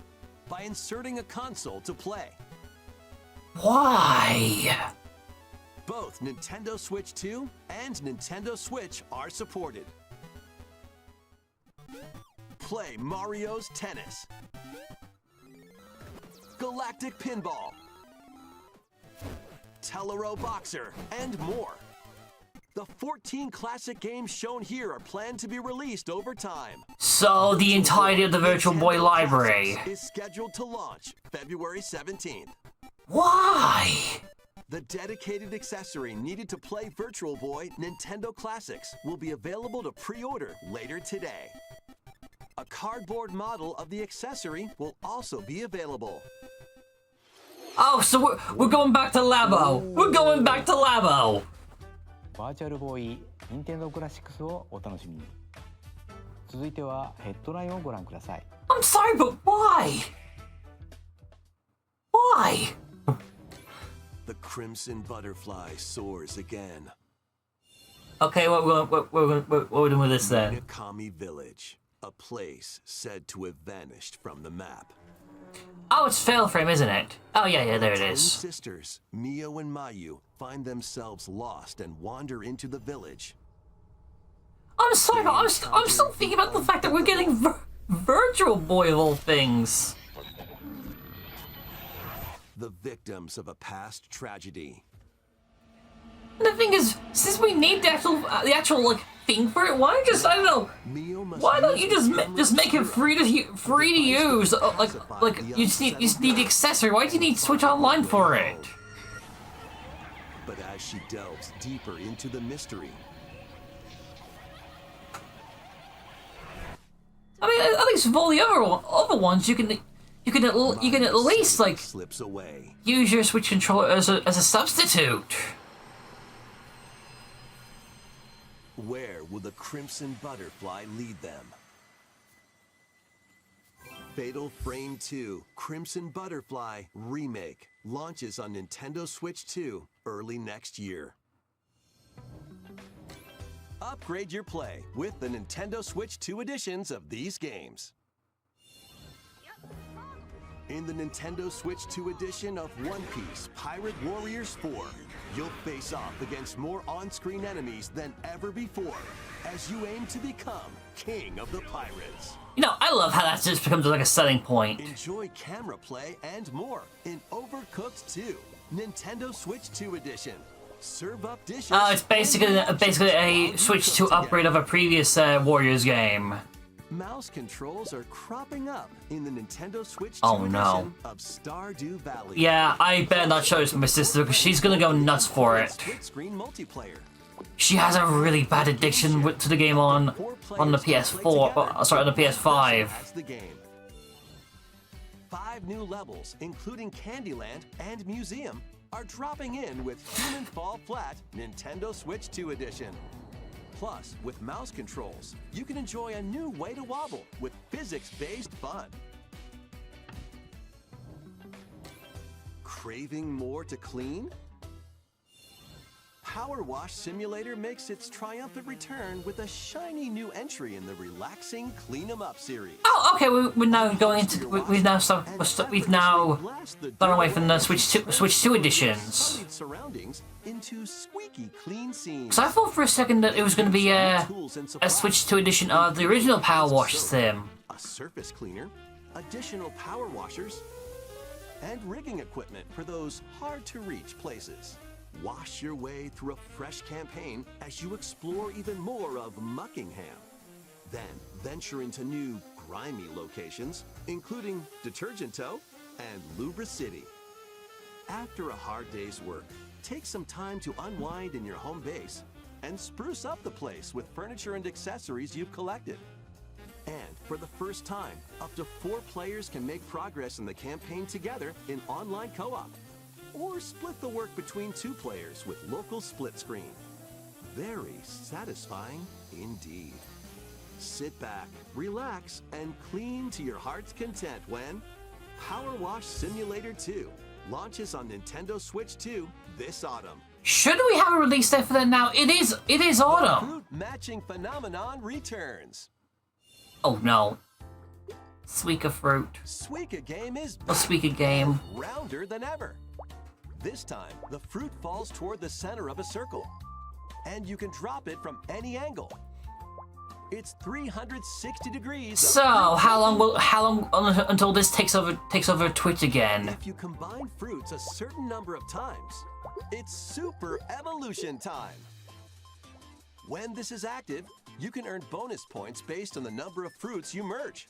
by inserting a console to play. Why? Both Nintendo Switch 2 and Nintendo Switch are supported. Play Mario's Tennis, Galactic Pinball, Tellero Boxer, and more. The 14 classic games shown here are planned to be released over time. So the entirety of the Virtual Boy library is scheduled to launch February 17th. Why? The dedicated accessory needed to play Virtual Boy Nintendo Classics will be available to pre-order later today. A cardboard model of the accessory will also be available. Oh, so we're going back to Labo. We're going back to Labo. バーチャルボーイ任天堂クラシックスをお楽しみに。続いてはヘッドラインをご覧ください。I'm sorry, but why? Why? The crimson butterfly soars again. Okay, what we're doing with this then? Minakami Village, a place said to have vanished from the map. Oh, it's Fail Frame, isn't it? Oh yeah, there it is. Twin sisters, Mio and Mayu, find themselves lost and wander into the village. I'm sorry, but I'm still thinking about the fact that we're getting Virtual Boy of all things. The victims of a past tragedy. And the thing is, since we need the actual like thing for it, why just I don't know? Why don't you just make it free to use? Like you just need the accessory. Why do you need Switch Online for it? But as she delves deeper into the mystery, I mean, at least with all the other ones, you can at least like slips away. Use your Switch controller as a substitute. Where will the Crimson Butterfly lead them? Fatal Frame 2 Crimson Butterfly Remake launches on Nintendo Switch 2 early next year. Upgrade your play with the Nintendo Switch 2 editions of these games. In the Nintendo Switch 2 edition of One Piece Pirate Warriors 4, you'll face off against more on-screen enemies than ever before as you aim to become King of the Pirates. You know, I love how that just becomes like a selling point. Enjoy camera play and more in Overcooked 2, Nintendo Switch 2 edition. Serve up dishes. It's basically a Switch 2 upgrade of a previous Warriors game. Mouse controls are cropping up in the Nintendo Switch 2 no. edition of Stardew Valley. Yeah, I better not show this to my sister because she's gonna go nuts for it. Split-screen multiplayer. She has a really bad addiction to the game on the PS4. Sorry, on the PS5. That's the game. 5 new levels, including Candyland and Museum, are dropping in with Human Fall Flat Nintendo Switch 2 edition. Plus, with mouse controls, you can enjoy a new way to wobble with physics-based fun. Craving more to clean? Power Wash Simulator makes its triumphant return with a shiny new entry in the relaxing Clean 'em Up series. Oh, okay. We're now going into we've now gone away from the Switch 2 editions. Surroundings into squeaky clean scenes. So I thought for a second that it was going to be a Switch 2 edition of the original Power Wash sim. A surface cleaner, additional power washers, and rigging equipment for those hard-to-reach places. Wash your way through a fresh campaign as you explore even more of Muckingham. Then venture into new, grimy locations, including Detergento and Lubra City. After a hard day's work, take some time to unwind in your home base and spruce up the place with furniture and accessories you've collected. And for the first time, up to 4 players can make progress in the campaign together in online co-op. Or split the work between 2 players with local split screen. Very satisfying indeed. Sit back, relax, and clean to your heart's content when Power Wash Simulator 2 launches on Nintendo Switch 2 this autumn. Should we have a release date for that now? It is autumn. Fruit matching phenomenon returns. Oh no. Suika fruit. Suika game is a Suika game. Rounder than ever. This time, the fruit falls toward the center of a circle, and you can drop it from any angle. It's 360 degrees. So, how long until this takes over Twitch again? If you combine fruits a certain number of times, it's super evolution time. When this is active, you can earn bonus points based on the number of fruits you merge.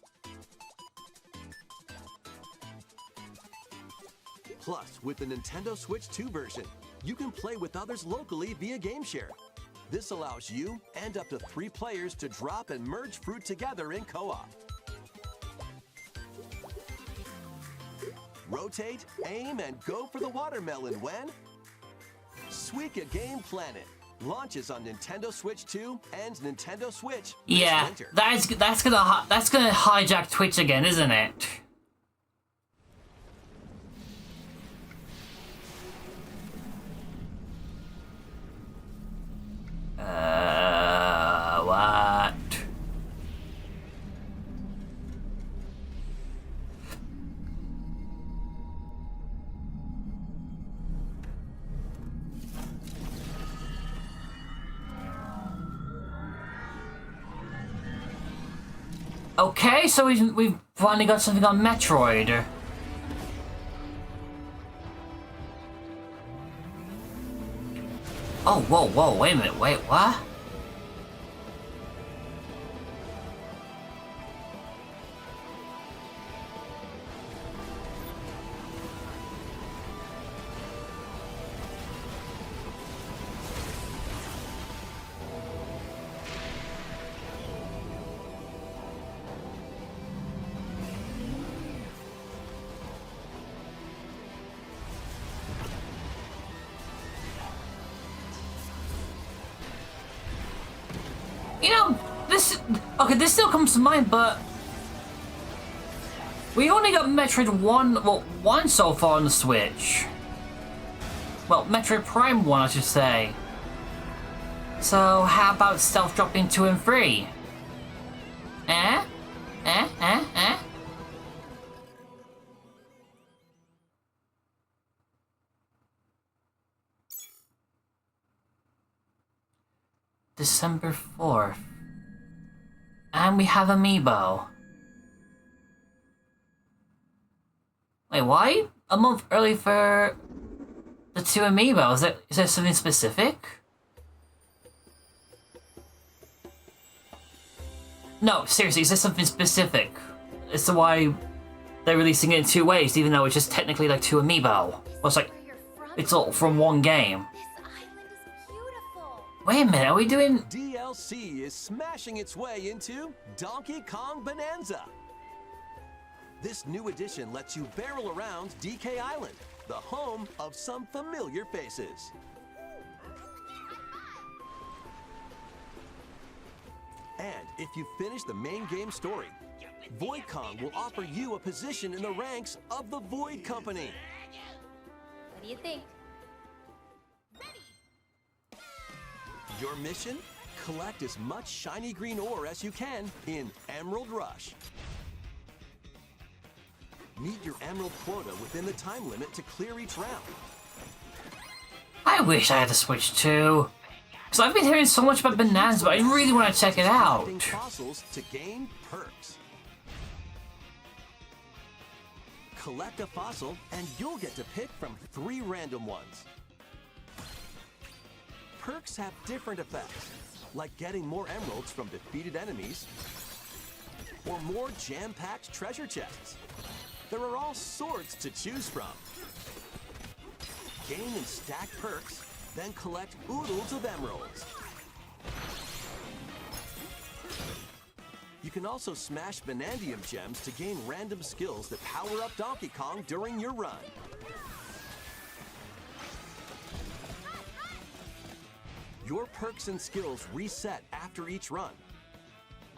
Plus, with the Nintendo Switch 2 version, you can play with others locally via GameShare. This allows you and up to 3 players to drop and merge fruit together in co-op. Rotate, aim, and go for the watermelon when Suika Game Planet launches on Nintendo Switch 2 and Nintendo Switch this winter. that's gonna hijack Twitch again, isn't it? What? Okay, so we've finally got something on Metroid. Oh, whoa, wait a minute, wait, what? You know, this... Okay, this still comes to mind, but... We only got Metroid 1... Well, 1 so far on the Switch. Well, Metroid Prime 1, I should say. So, how about Stealth Dropping 2 and 3? Eh? December 4th. And we have Amiibo. Wait, why? A month early for the 2 Amiibo? Is there something specific? No, seriously, is there something specific as to why they're releasing it in 2 ways, even though it's just technically like 2 Amiibo? Well, it's like, it's all from one game. Wait a minute, are we doing... DLC is smashing its way into Donkey Kong Bonanza. This new edition lets you barrel around DK Island, the home of some familiar faces. And if you finish the main game story, Void Kong will offer you a position in the ranks of the Void Company. What do you think? Your mission? Collect as much shiny green ore as you can in Emerald Rush. Meet your emerald quota within the time limit to clear each round. I wish I had the Switch too. Because I've been hearing so much about Bonanza, but I really want to check it out. Collecting fossils to gain perks. Collect a fossil and you'll get to pick from 3 random ones. Perks have different effects, like getting more emeralds from defeated enemies, or more jam-packed treasure chests. There are all sorts to choose from. Gain and stack perks, then collect oodles of emeralds. You can also smash Bonandium gems to gain random skills that power up Donkey Kong during your run. Your perks and skills reset after each run.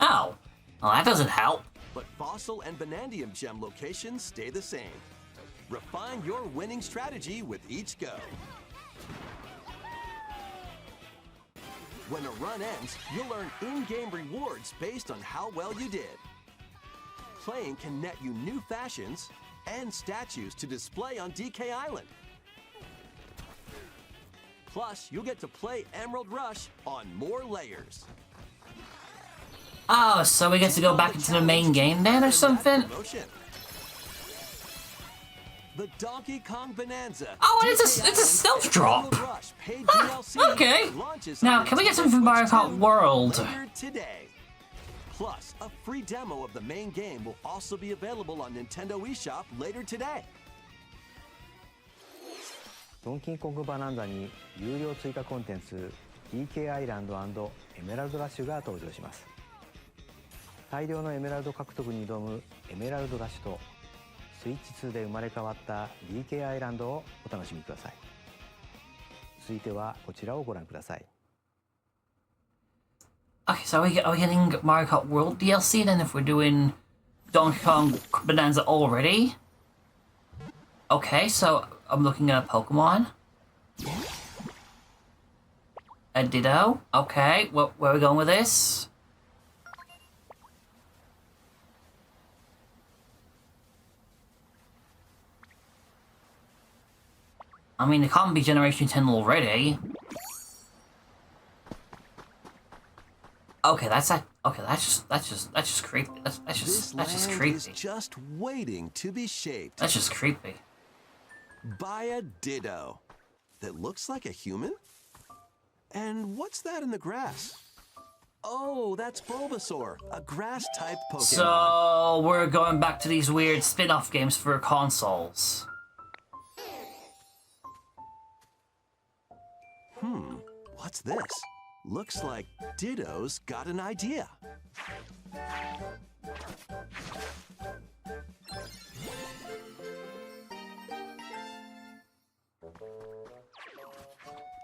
Oh, well that doesn't help. But Fossil and Bonandium gem locations stay the same. Refine your winning strategy with each go. When a run ends, you'll earn in-game rewards based on how well you did. Playing can net you new fashions and statues to display on DK Island. Plus, you'll get to play Emerald Rush on more layers. Oh, so we get to go back into the main game then or something? The Donkey Kong Bonanza. Oh, and it's a stealth drop. Huh, okay. Now, can we get something from Mario Kart World? Today. Plus, a free demo of the main game will also be available on Nintendo eShop later today. ドンキーコングバナンザに有料追加コンテンツ DK アイランド&エメラルドラッシュが登場します。大量のエメラルド獲得に挑むエメラルドラッシュとスイッチ2で生まれ変わった DK アイランドをお楽しみください。続いてはこちらをご覧ください。 Okay, so are we getting Mario Kart World DLC then if we're doing Donkey Kong Bonanza already? Okay, so I'm looking at Pokemon. A Ditto. Okay, where are we going with this? I mean, it can't be Generation 10 already. Okay, that's just creepy. That's just creepy. Is just waiting to be shaped. That's just creepy. By a Ditto that looks like a human? And what's that in the grass? Oh, that's Bulbasaur, a grass-type Pokemon. So we're going back to these weird spin-off games for consoles. What's this? Looks like Ditto's got an idea.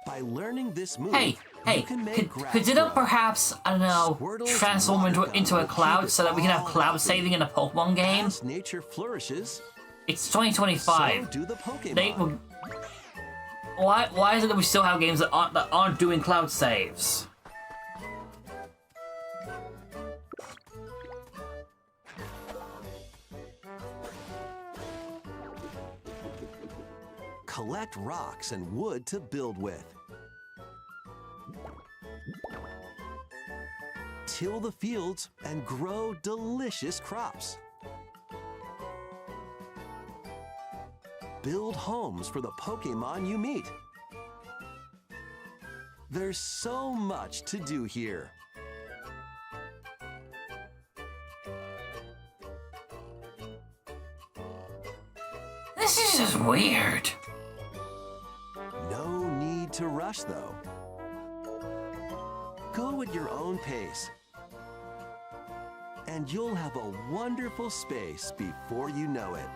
By By learning this move, Hey, you can make grass could it grow. perhaps, I don't know, Squirtle's transform water into a gun cloud keep so that we can have all cloud healthy. saving in a Pokemon game? As nature flourishes, It's 2025. so do the Pokemon. They will. Why is it that we still have games that aren't doing cloud saves? Collect rocks and wood to build with. Till the fields and grow delicious crops. Build homes for the Pokemon you meet. There's so much to do here. This is just weird. No need to rush, though. Go at your own pace. And you'll have a wonderful space before you know it.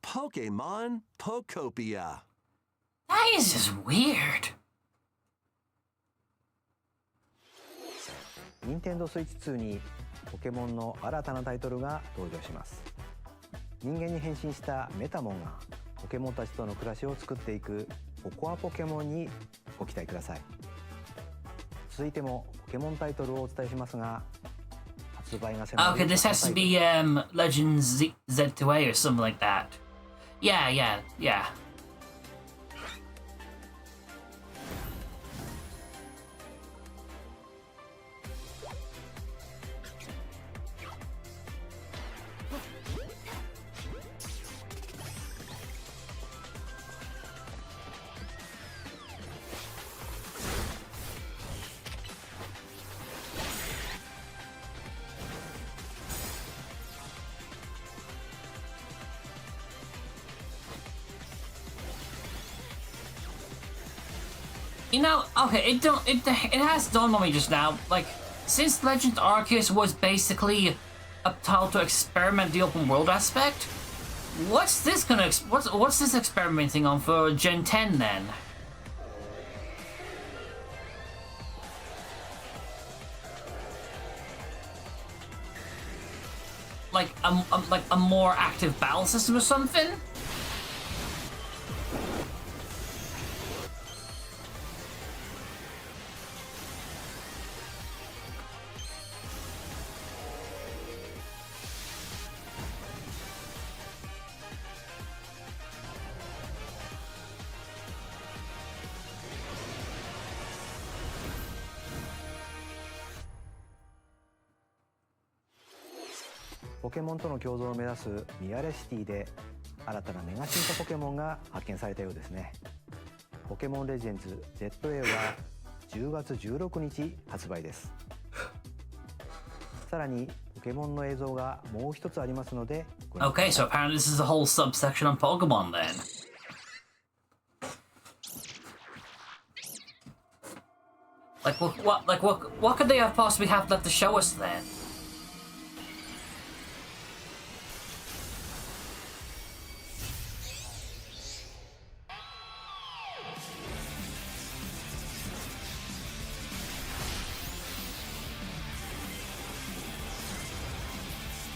Pokemon Pokopia. That is just weird. 任天堂スイッチ2にポケモンの新たなタイトルが登場します。人間に変身したメタモンがポケモンたちとの暮らしを作っていくポコアポケモンにご期待ください。続いてもポケモンタイトルをお伝えしますが、発売が迫る Okay, this has to be Legends Z2A or something like that. Yeah. You know, okay, it has dawned on me just now, like, since Legend Arceus was basically a title to experiment the open world aspect, what's this experimenting on for Gen 10 then? Like a more active battle system or something?ポケモンとの共存を目指すミアレシティで新たなメガ進化ポケモンが発見されたようですね。ポケモンレジェンズ ZA は10月16日発売です。さらにポケモンの映像がもう一つありますので。Okay, so apparently this is a whole subsection on Pokemon then. What could they have possibly have left to show us then?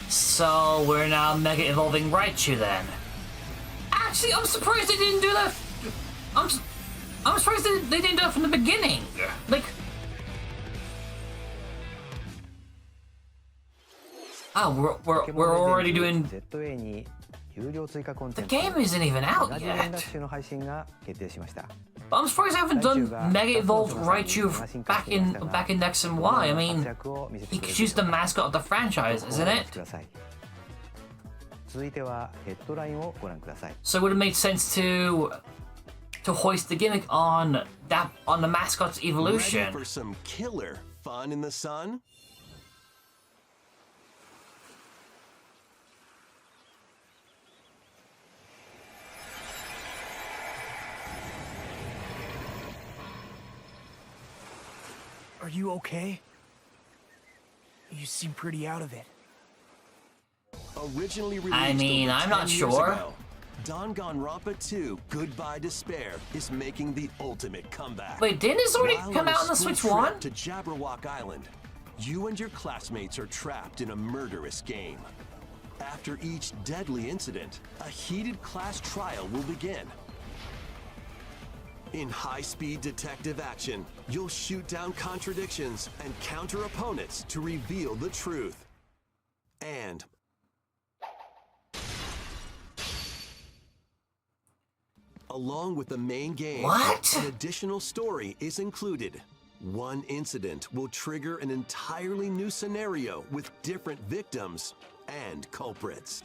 So we're now Mega Evolving Raichu then. Actually, I'm surprised they didn't do that. I'm surprised they didn't do that from the beginning. Like, oh, we're already doing. The game isn't even out yet. But I'm surprised I haven't done Mega Evolved Raichu back in X and Y. I mean, Pikachu's the mascot of the franchise, isn't it? So it would have made sense to hoist the gimmick on the mascot's evolution. Ready for some killer fun in the sun? Are you okay? You seem pretty out of it. Originally released I mean, over I'm 10 not years sure. ago, Danganronpa 2 Goodbye Despair is making the ultimate comeback. Wait, didn't this already While come on a out on the school Switch trip 1? to Jabberwock Island, you and your classmates are trapped in a murderous game. After each deadly incident, a heated class trial will begin. In high-speed detective action, you'll shoot down contradictions and counter opponents to reveal the truth. And along with the main game, What? an additional story is included. One incident will trigger an entirely new scenario with different victims and culprits.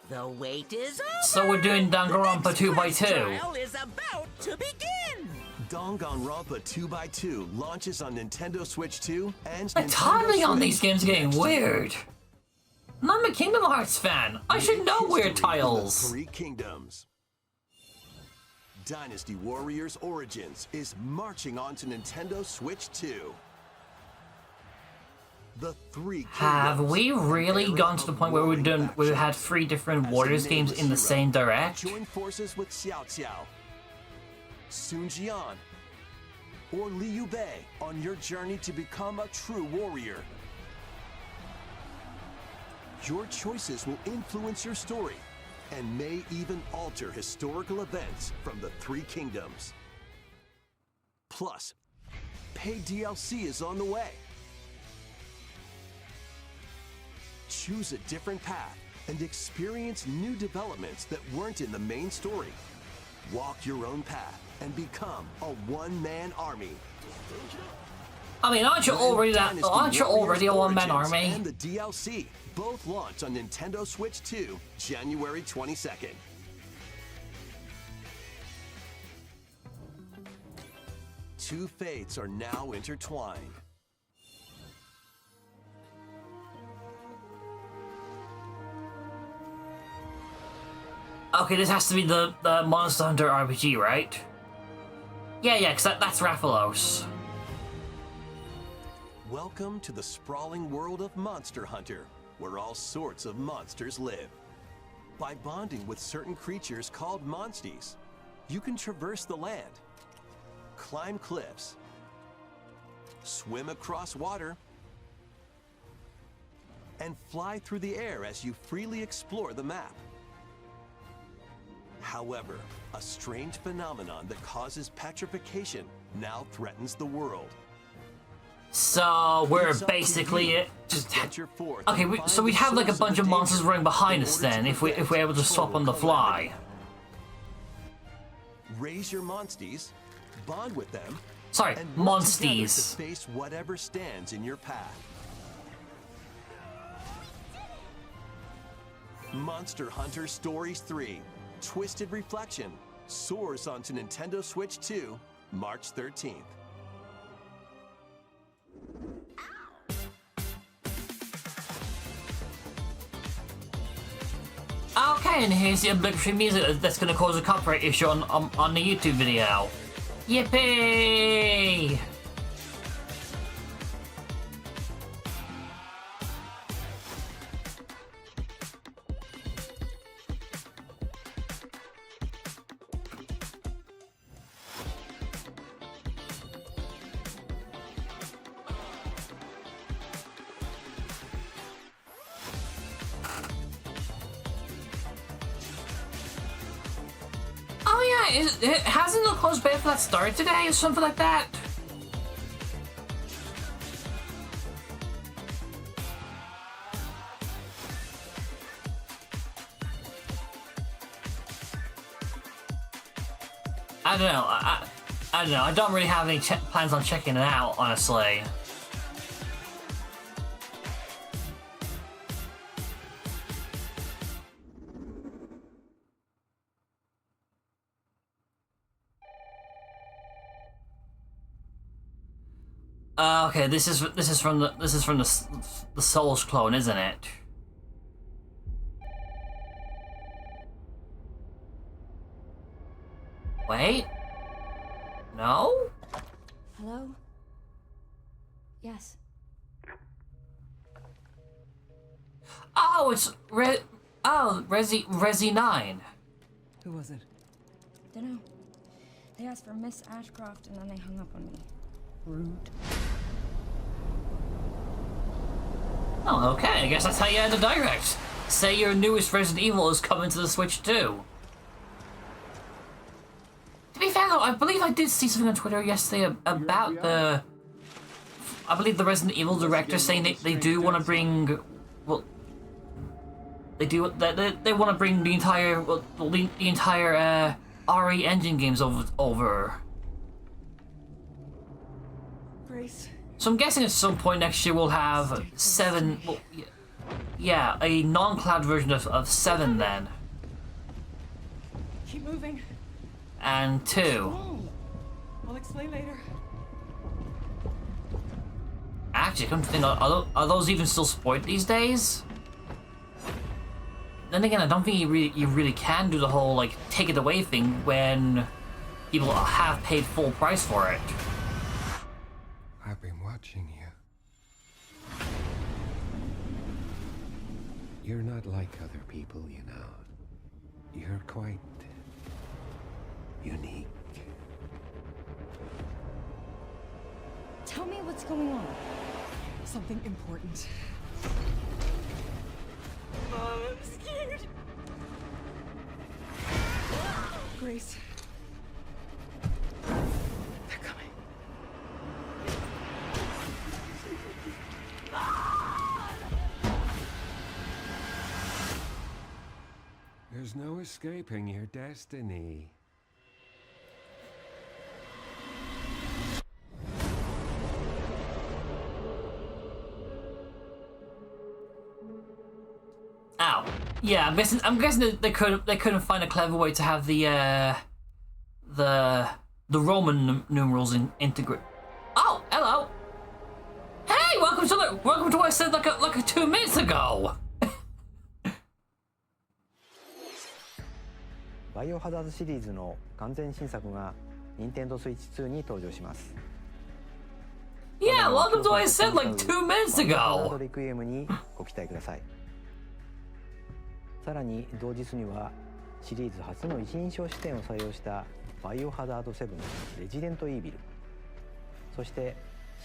The wait is over. So we're doing Danganronpa 2x2. Trial is about to begin. Danganronpa 2x2 launches on Nintendo Switch 2 and The Nintendo timing on Switch these games is getting next weird. I'm a Kingdom Hearts fan. I should know weird History of the titles. Three Kingdoms. Dynasty Warriors Origins is marching on to Nintendo Switch 2. The Three Kingdoms. Have we really gone to the point where we had 3 different Warriors games in the same direct? Join forces with Xiao Xiao, Sun Jian, or Liu Bei on your journey to become a true warrior. Your choices will influence your story and may even alter historical events from the Three Kingdoms. Plus, paid DLC is on the way. Choose a different path and experience new developments that weren't in the main story. Walk your own path and become a one-man army. I mean, aren't you already a one-man Origins army? and the DLC both launch on Nintendo Switch 2, January 22nd. Two fates are now intertwined. Okay, this has to be the Monster Hunter RPG, right? Yeah, because that's Rathalos. Welcome to the sprawling world of Monster Hunter, where all sorts of monsters live. By bonding with certain creatures called monsties, you can traverse the land, climb cliffs, swim across water, and fly through the air as you freely explore the map. However, a strange phenomenon that causes petrification now threatens the world. So we're basically just okay. So we have like a bunch of monsters running behind us then, if we're able to swap on the fly. Raise your monsties, bond with them. Sorry, and work together monsties. to face whatever stands in your path. Monster Hunter Stories 3: Twisted Reflection soars onto Nintendo Switch 2, March 13th. Okay, and here's the obligatory music that's going to cause a copyright issue on the YouTube video. Yippee! Oh yeah, hasn't the closed beta for that started today or something like that? I don't know. I don't know. I don't really have any plans on checking it out, honestly. Okay, this is from the Souls clone, isn't it? Wait. No? Hello? Yes. Oh, it's Resi 9. Who was it? Dunno. They asked for Miss Ashcroft and then they hung up on me. Rude. Oh, okay. I guess that's how you end the direct. Say your newest Resident Evil is coming to the Switch too. To be fair though, I believe I did see something on Twitter yesterday about the... I believe the Resident Evil director saying they do want to bring... Well... They want to bring the entire... Well, the entire, RE Engine games over. Grace. So I'm guessing at some point next year we'll have 7... Well, yeah, a non-cloud version of 7 then. Keep moving. And 2. Whoa. I'll explain later. Actually, I come to think, are those even still supported these days? Then again, I don't think you really can do the whole, like, take it away thing when people have paid full price for it. I've been watching you. You're not like other people, you know. You're quite unique. Tell me what's going on. Something important. I'm scared. Grace. They're coming. There's no escaping your destiny. Ow. Yeah, I'm guessing that they couldn't find a clever way to have the Roman numerals integrate. Oh, hello. Hey, welcome to what I said like 2 minutes ago. バイオハザードシリーズの完全新作が Nintendo Switch 2に登場します。 Yeah, welcome to what I said like 2 minutes ago. レクイエムにご期待ください。さらに同日にはシリーズ初の一人称視点を採用したバイオハザード7レジデントイービル、そして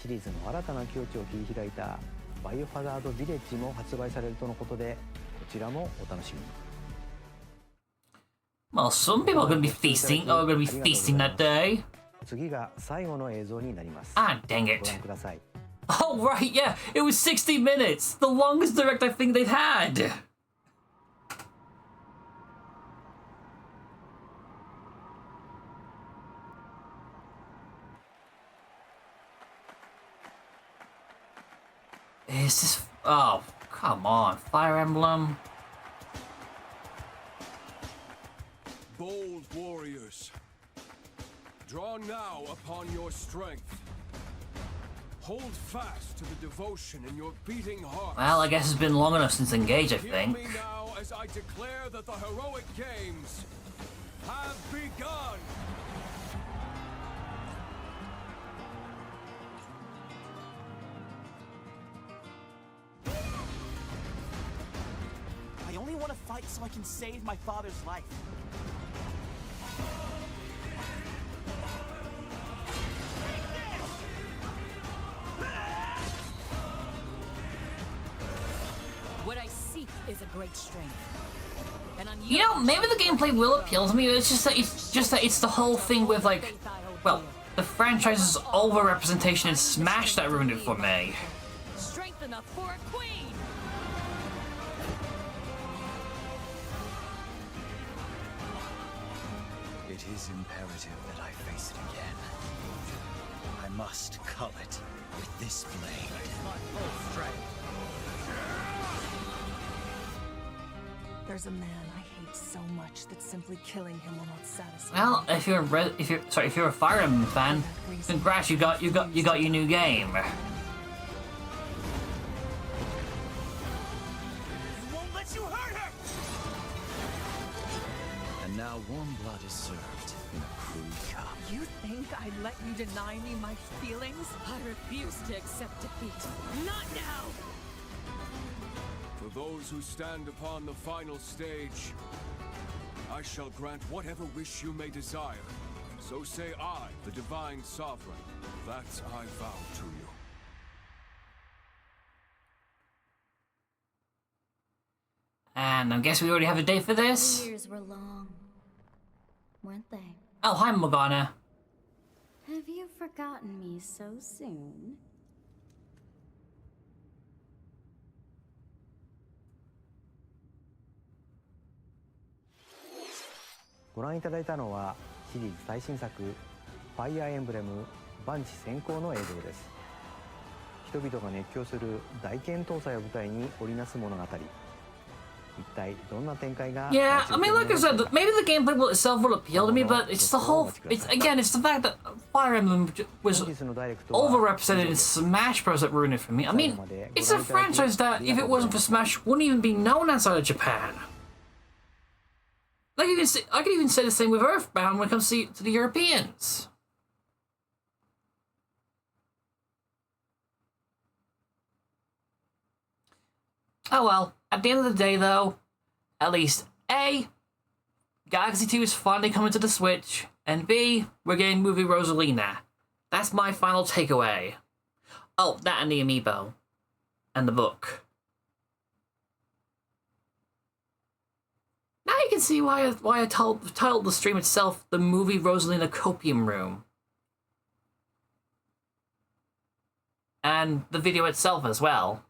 シリーズの新たな境地を切り開いたバイオハザードヴィレッジも発売されるとのことで、こちらもお楽しみに。 Well, some people are going to be feasting. That day. 次が最後の映像になります。 Ah, dang it. ご覧ください。 Oh right, yeah, it was 60 minutes, the longest direct I think they've had. Is this... Oh, come on. Fire Emblem. Bold warriors, draw now upon your strength. Hold fast to the devotion in your beating heart. Well, I guess it's been long enough since Engage, I think. Hear me now as I declare that the heroic games have begun. I only want to fight so I can save my father's life. What I seek is a great strength. You know, maybe the gameplay will appeal to me. It's just that it's the whole thing with like, well, the franchise's over-representation in Smash that ruined it for me. Strength enough for a queen. It is imperative that I face it again. I must cull it with this blade. My full strength. There's a man I hate so much that simply killing him will not satisfy. Well, if you're a Fire Emblem fan, congrats, you got your new game. Won't let you hurt her. And now warm blood is served in a crude cup. You think I'd let you deny me my feelings? I refuse to accept defeat. Not now. For those who stand upon the final stage, I shall grant whatever wish you may desire. So say I, the Divine Sovereign, that I vow to you. And I guess we already have a date for this. The years were long, weren't they? Oh, hi, Morgana. Have you forgotten me so soon?ご覧いただいたのはシリーズ最新作「ファイアーエンブレム万地先行」の映像です。人々が熱狂する大剣闘祭を舞台に織りなす物語。一体どんな展開が Yeah, I mean, like I said, maybe the gameplay itself will appeal to me, but it's the whole. It's again, it's the fact that Fire Emblem was overrepresented in Smash Bros. That ruined it for me. I mean, it's a franchise that, if it wasn't for Smash, wouldn't even be known outside of Japan. Like I could even say the same with Earthbound when it comes to the Europeans. Oh well, at the end of the day though, at least A, Galaxy 2 is finally coming to the Switch, and B, we're getting movie Rosalina. That's my final takeaway. Oh, that and the amiibo. And the book. Now you can see why I titled the stream itself the movie Rosalina Copium Room. And the video itself as well.